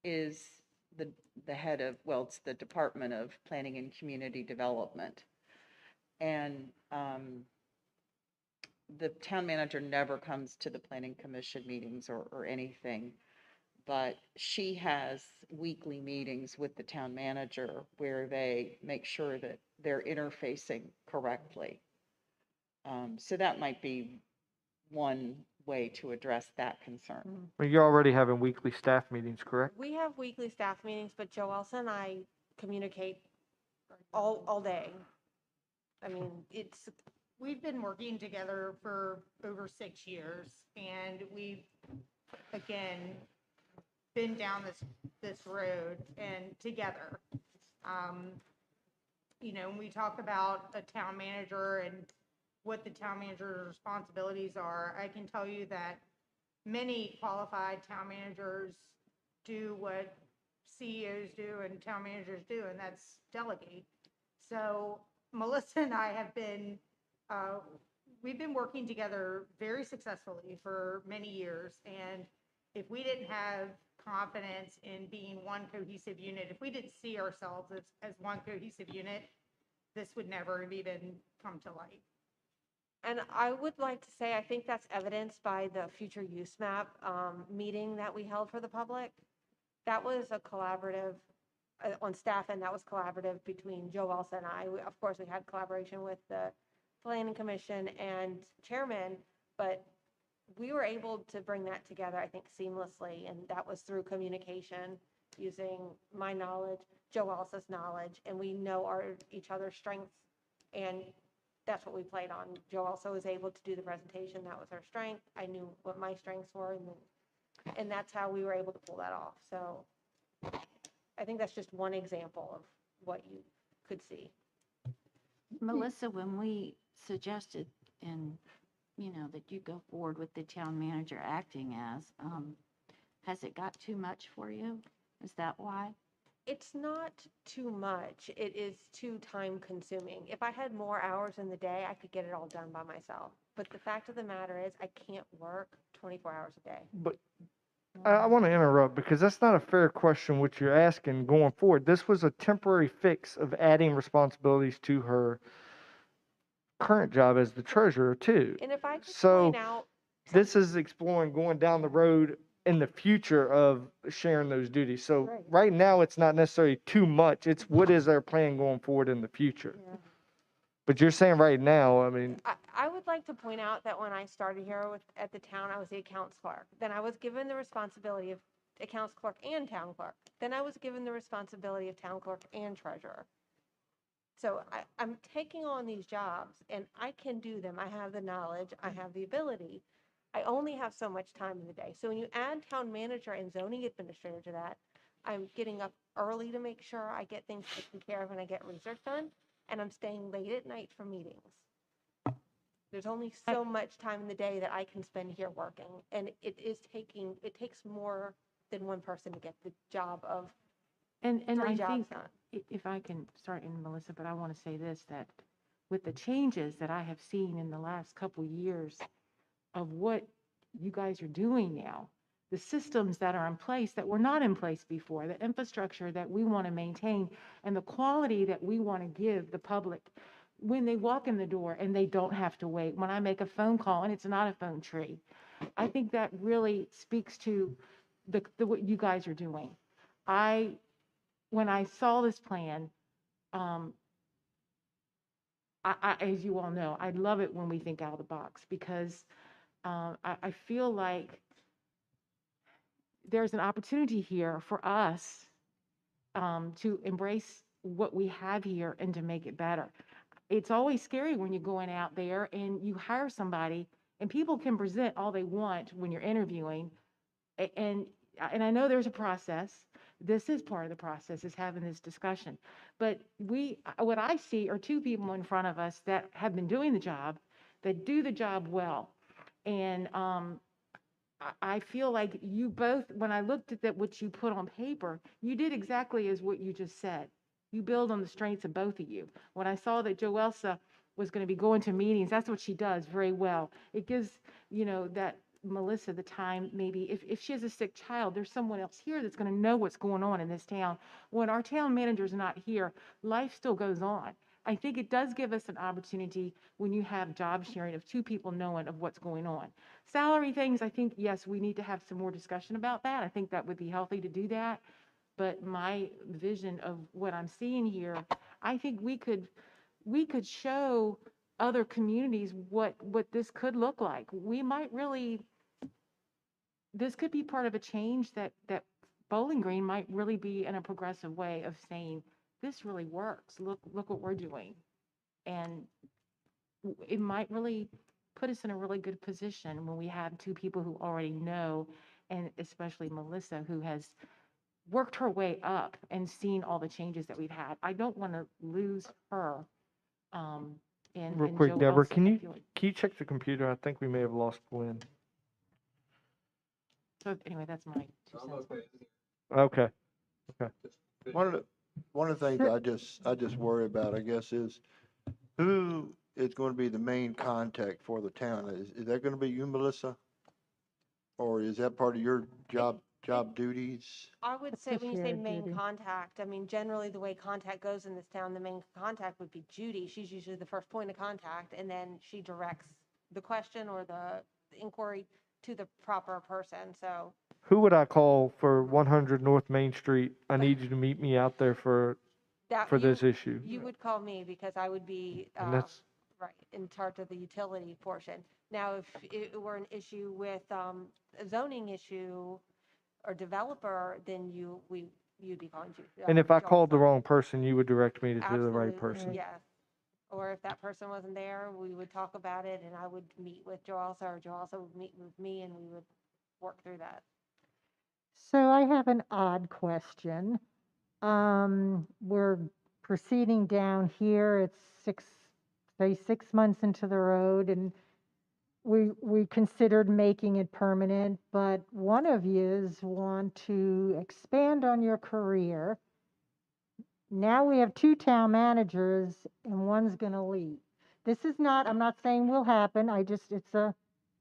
is the head of, well, it's the Department of Planning and Community Development. And the town manager never comes to the planning commission meetings or anything, but she has weekly meetings with the town manager where they make sure that they're interfacing correctly. So that might be one way to address that concern. Well, you're already having weekly staff meetings, correct? We have weekly staff meetings, but Jo Elsa and I communicate all day. I mean, we've been working together for over 6 years, and we've, again, been down this road and together. When we talk about a town manager and what the town manager's responsibilities are, I can tell you that many qualified town managers do what CEOs do and town managers do, and that's delegate. So Melissa and I have been, we've been working together very successfully for many years. And if we didn't have confidence in being one cohesive unit, if we didn't see ourselves as one cohesive unit, this would never have even come to light. And I would like to say, I think that's evidenced by the future use map meeting that we held for the public. That was a collaborative on staff, and that was collaborative between Joe Elsa and I. Of course, we had collaboration with the Planning Commission and Chairman, but we were able to bring that together, I think, seamlessly, and that was through communication, using my knowledge, Joe Elsa's knowledge, and we know each other's strengths, and that's what we played on. Joe also was able to do the presentation. That was her strength. I knew what my strengths were, and that's how we were able to pull that off. So I think that's just one example of what you could see. Melissa, when we suggested that you go forward with the town manager acting as, has it got too much for you? Is that why? It's not too much. It is too time consuming. If I had more hours in the day, I could get it all done by myself. But the fact of the matter is, I can't work 24 hours a day. But I want to interrupt because that's not a fair question what you're asking going forward. This was a temporary fix of adding responsibilities to her current job as the treasurer too. And if I could So point out, this is exploring going down the road in the future of sharing those duties. So right now, it's not necessarily too much. It's what is our plan going forward in the future. Yeah. But you're saying right now, I mean, I would like to point out that when I started here at the town, I was the accounts clerk. Then I was given the responsibility of accounts clerk and town clerk. Then I was given the responsibility of town clerk and treasurer. So I'm taking on these jobs, and I can do them. I have the knowledge. I have the ability. I only have so much time in the day. So when you add town manager and zoning administrator to that, I'm getting up early to make sure I get things taken care of and I get research done, and I'm staying late at night for meetings. There's only so much time in the day that I can spend here working, and it takes more than one person to get the job of And three I jobs think, done. if I can start in, Melissa, but I want to say this, that with the changes that I have seen in the last couple years of what you guys are doing now, the systems that are in place that were not in place before, the infrastructure that we want to maintain, and the quality that we want to give the public when they walk in the door and they don't have to wait. When I make a phone call and it's not a phone tree, I think that really speaks to the what you guys are doing. When I saw this plan, as you all know, I love it when we think out of the box, because I feel like there's an opportunity here for us to embrace what we have here and to make it better. It's always scary when you're going out there and you hire somebody, and people can present all they want when you're interviewing. And I know there's a process. This is part of the process, is having this discussion. But what I see are two people in front of us that have been doing the job, that do the job well. And I feel like you both, when I looked at what you put on paper, you did exactly as what you just said. You build on the strengths of both of you. When I saw that Joelsa was going to be going to meetings, that's what she does very well. It gives, that Melissa the time, maybe if she has a sick child, there's someone else here that's going to know what's going on in this town. When our town manager's not here, life still goes on. I think it does give us an opportunity when you have job sharing of two people knowing of what's going on. Salary things, I think, yes, we need to have some more discussion about that. I think that would be healthy to do that. But my vision of what I'm seeing here, I think we could show other communities what this could look like. We might really, this could be part of a change that Bowling Green might really be in a progressive way of saying, this really works. Look what we're doing. And it might really put us in a really good position when we have two people who already know, and especially Melissa, who has worked her way up and seen all the changes that we've had. I don't want to lose her. Real quick, Deborah, can you check the computer? I think we may have lost Gwen. So anyway, that's my 2 cents. Okay, okay. One of the things I just worry about, I guess, is who is going to be the main contact for the town? Is that going to be you, Melissa? Or is that part of your job duties? I would say, That's a when you say shared main duty. contact, I mean, generally the way contact goes in this town, the main contact would be Judy. She's usually the first point of contact, and then she directs the question or the inquiry to the proper person, so. Who would I call for 100 North Main Street? I need you to meet me out there for That this issue. you would call me because I would be, And that's, right, in charge of the utility portion. Now, if it were an issue with, a zoning issue or developer, then you'd be calling you. and if I Joel called the Sugg. wrong person, you would direct me to the right Absolutely, person. yes. Or if that person wasn't there, we would talk about it and I would meet with Joelsa, or Joelsa would meet with me and we would work through that. So I have an odd question. We're proceeding down here. It's say 6 months into the road, and we considered making it permanent, but one of yous want to expand on your career. Now we have two town managers, and one's going to leave. This is not, I'm not saying will happen. It's a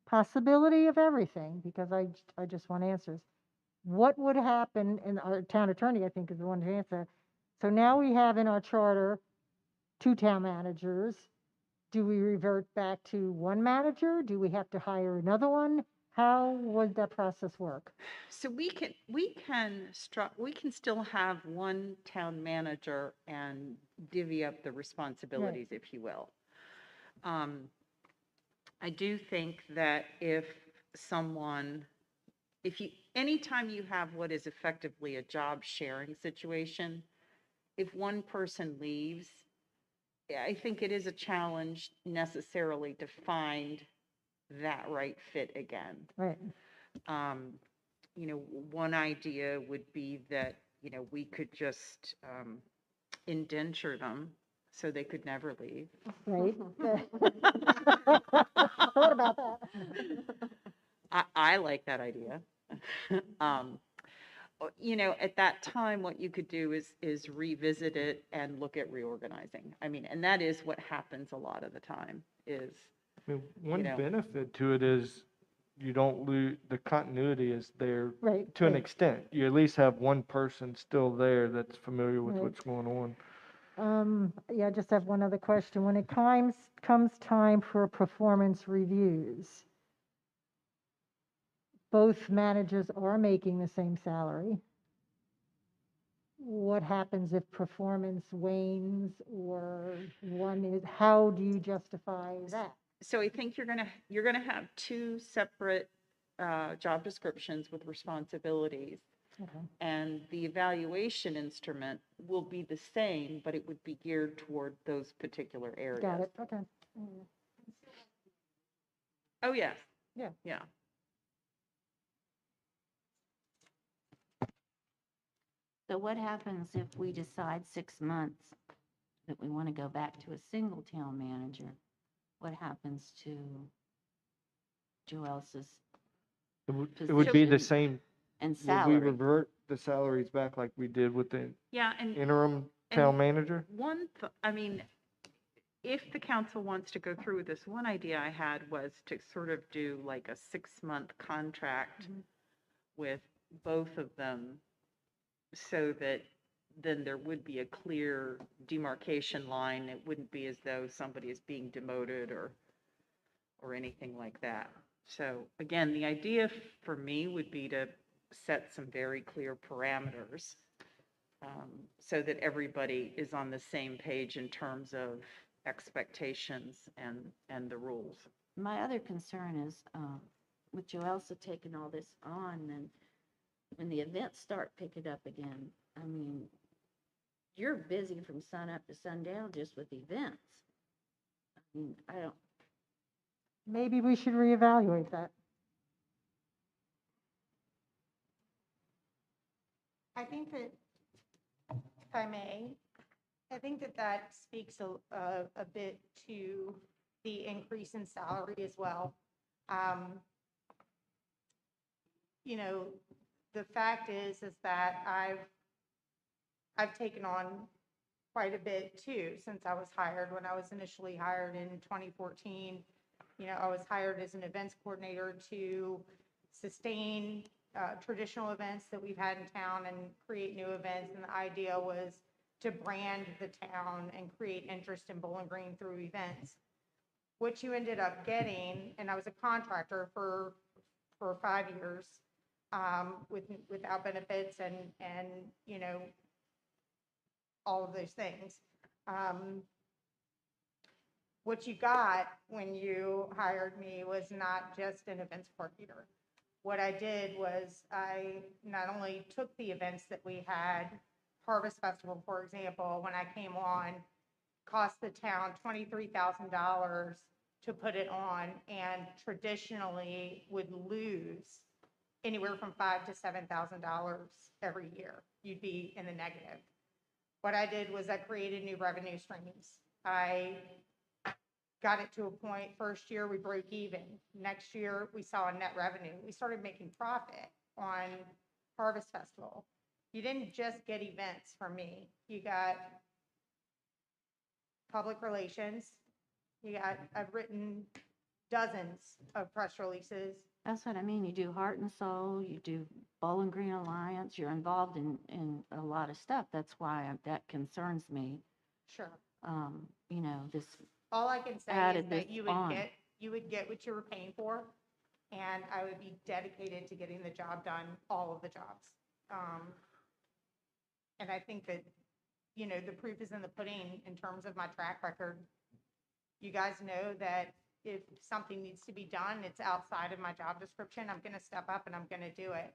possibility of everything because I just want answers. What would happen, and our town attorney, I think, is the one to answer. So now we have in our charter two town managers. Do we revert back to one manager? Do we have to hire another one? How would that process work? So we can still have one town manager and divvy up the responsibilities, if you will. I do think that anytime you have what is effectively a job sharing situation, if one person leaves, I think it is a challenge necessarily to find that right fit again. Right. One idea would be that, we could just indenture them so they could never leave. Right. Thought about that. I like that idea. At that time, what you could do is revisit it and look at reorganizing. I mean, and that is what happens a lot of the time is. I mean, one benefit to it is you don't lose, the continuity is there Right, to an right. extent. You at least have one person still there that's familiar with Right. what's going on. Yeah, I just have one other question. When it comes time for performance reviews, both managers are making the same salary. What happens if performance wanes or how do you justify that? So I think you're gonna have two separate job descriptions with responsibilities. Okay. And the evaluation instrument will be the same, but it would be geared toward those particular areas. Got it, okay. Oh, yes. Yeah. Yeah. So what happens if we decide 6 months that we want to go back to a single town manager? What happens to Joelsa's It would be the position same. and Would we salary? revert the salaries back like we did with the Yeah, and interim town and manager? I mean, if the council wants to go through with this, one idea I had was to sort of do like a 6-month contract with both of them so that then there would be a clear demarcation line. It wouldn't be as though somebody is being demoted or anything like that. So again, the idea for me would be to set some very clear parameters so that everybody is on the same page in terms of expectations and the rules. My other concern is with Joelsa taking all this on, and when the events start picking up again, I mean, you're busy from sun up to sundown just with events. I mean, Maybe we should reevaluate that. I think that, if I may, I think that speaks a bit to the increase in salary as well. You know, the fact is that I've taken on quite a bit too since I was hired. When I was initially hired in 2014, I was hired as an events coordinator to sustain traditional events that we've had in town and create new events. And the idea was to brand the town and create interest in Bowling Green through events. What you ended up getting, and I was a contractor for 5 years without benefits and all of those things. What you got when you hired me was not just an events coordinator. What I did was I not only took the events that we had, Harvest Festival, for example, when I came on, cost the town $23,000 to put it on, and traditionally would lose anywhere from $5,000 to $7,000 every year. You'd be in the negative. What I did was I created new revenue streams. I got it to a point, first year we broke even. Next year we saw a net revenue. We started making profit on Harvest Festival. You didn't just get events from me. You got public relations. I've written dozens of press releases. That's what I mean. You do Heart and Soul, you do Bowling Green Alliance, you're involved in a lot of stuff. That's why that concerns me. Sure. This All I can say added is that this you would get what you were paying for, and I would be dedicated to getting the job done, all of the jobs. And I think that, the proof is in the pudding in terms of my track record. You guys know that if something needs to be done, it's outside of my job description, I'm going to step up and I'm going to do it.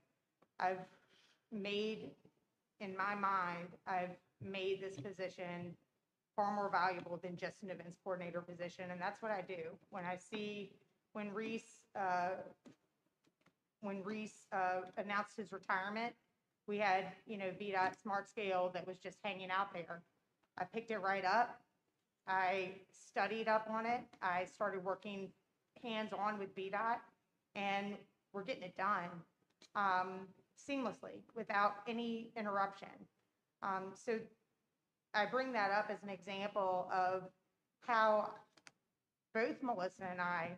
In my mind, I've made this position far more valuable than just an events coordinator position, and that's what I do. When Reese announced his retirement, we had, VDOT Smart Scale that was just hanging out there. I picked it right up. I studied up on it. I started working hands-on with VDOT, and we're getting it done seamlessly without any interruption. So I bring that up as an example of how both Melissa and I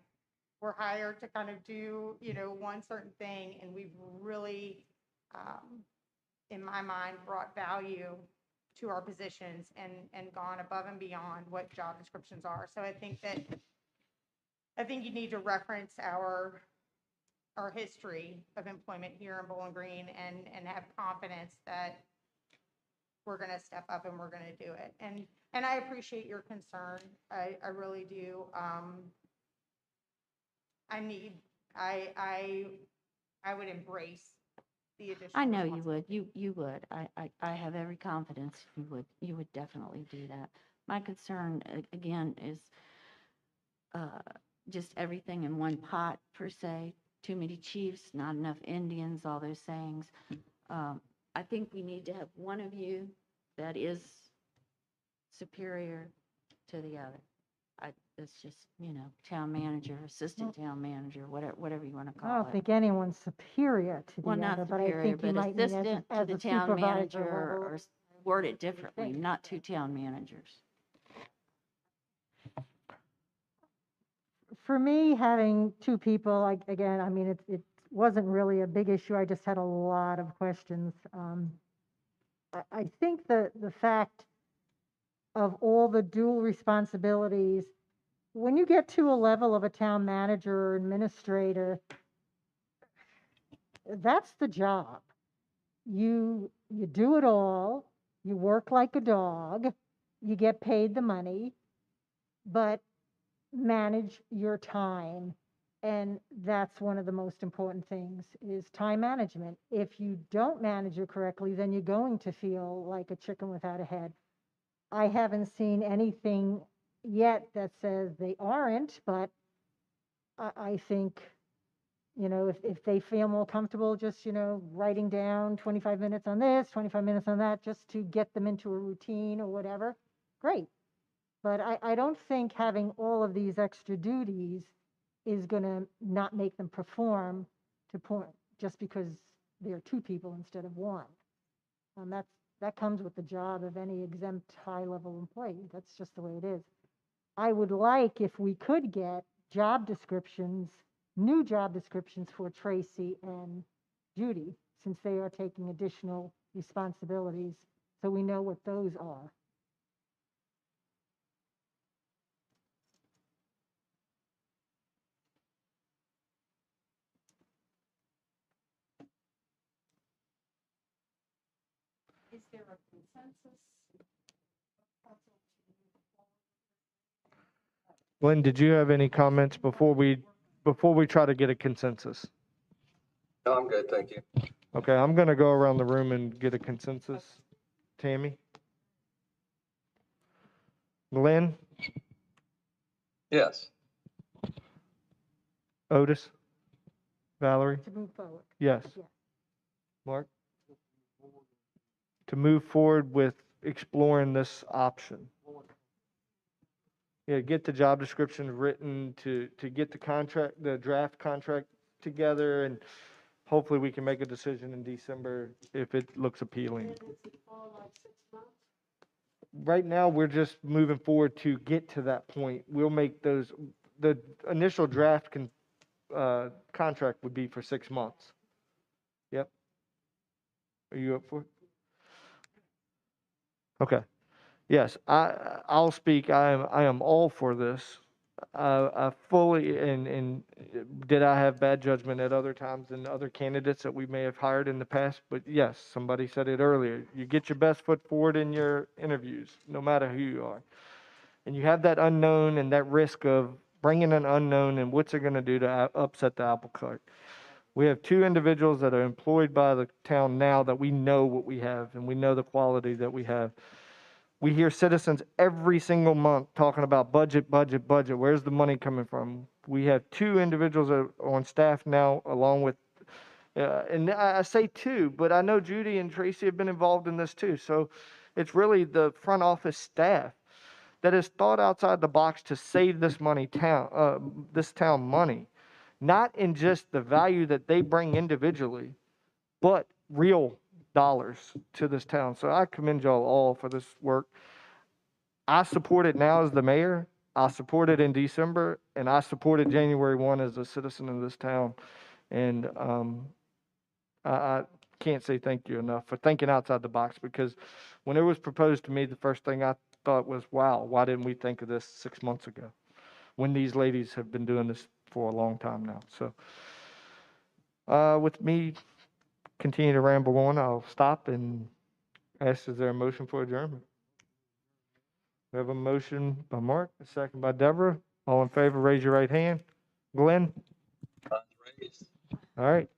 were hired to kind of do, one certain thing, and we've really, in my mind, brought value to our positions and gone above and beyond what job descriptions are. So I think you need to reference our history of employment here in Bowling Green and have confidence that we're going to step up and we're going to do it. And I appreciate your concern. I really do. I would embrace the additional. I know you would. You would. I have every confidence you would definitely do that. My concern again is just everything in one pot per se. Too many chiefs, not enough Indians, all those things. I think we need to have one of you that is superior to the other. It's just, town manager, assistant town manager, whatever you want to call it. I don't think anyone's superior to the Well, not other, but I superior, think you but might mean assistant to as the a town supervisor manager, level. or word it differently, not two town managers. For me, having two people, again, I mean, it wasn't really a big issue. I just had a lot of questions. I think the fact of all the dual responsibilities, when you get to a level of a town manager or administrator, that's the job. You do it all, you work like a dog, you get paid the money, but manage your time. And that's one of the most important things is time management. If you don't manage it correctly, then you're going to feel like a chicken without a head. I haven't seen anything yet that says they aren't, but I think, if they feel more comfortable just, writing down 25 minutes on this, 25 minutes on that, just to get them into a routine or whatever, great. But I don't think having all of these extra duties is going to not make them perform to point, just because there are two people instead of one. That comes with the job of any exempt high-level employee. That's just the way it is. I would like if we could get job descriptions, new job descriptions for Tracy and Judy, since they are taking additional responsibilities, so we know what those are. Is there a consensus? Glenn, did you have any comments before we try to get a consensus? No, I'm good, thank you. Okay, I'm gonna go around the room and get a consensus. Tammy? Glenn? Yes. Otis? Valerie? To move forward. Yes. Yes. Mark? To move forward with exploring this option. Yeah, get the job description written, to get the draft contract together, and hopefully we can make a decision in December if it looks appealing. Right now, we're just moving forward to get to that point. We'll make the initial draft contract would be for 6 months. Yep. Are you up for it? Okay. Yes, I'll speak. I am all for this. I fully, and did I have bad judgment at other times than other candidates that we may have hired in the past? But yes, somebody said it earlier. You get your best foot forward in your interviews, no matter who you are. And you have that unknown and that risk of bringing an unknown, and what's it going to do to upset the apple cart. We have two individuals that are employed by the town now that we know what we have, and we know the quality that we have. We hear citizens every single month talking about budget, budget, budget. Where's the money coming from? We have two individuals on staff now, along with, and I say two, but I know Judy and Tracy have been involved in this too. So it's really the front office staff that has thought outside the box to save this town money, not in just the value that they bring individually, but real dollars to this town. So I commend y'all all for this work. I support it now as the mayor. I support it in December, and I supported January 1 as a citizen of this town. And I can't say thank you enough for thinking outside the box, because when it was proposed to me, the first thing I thought was, wow, why didn't we think of this 6 months ago, when these ladies have been doing this for a long time now. So with me continue to ramble on, I'll stop and ask, is there a motion for adjournment? We have a motion by Mark, a second by Deborah. All in favor, raise your right hand. Glenn? Raised. All right.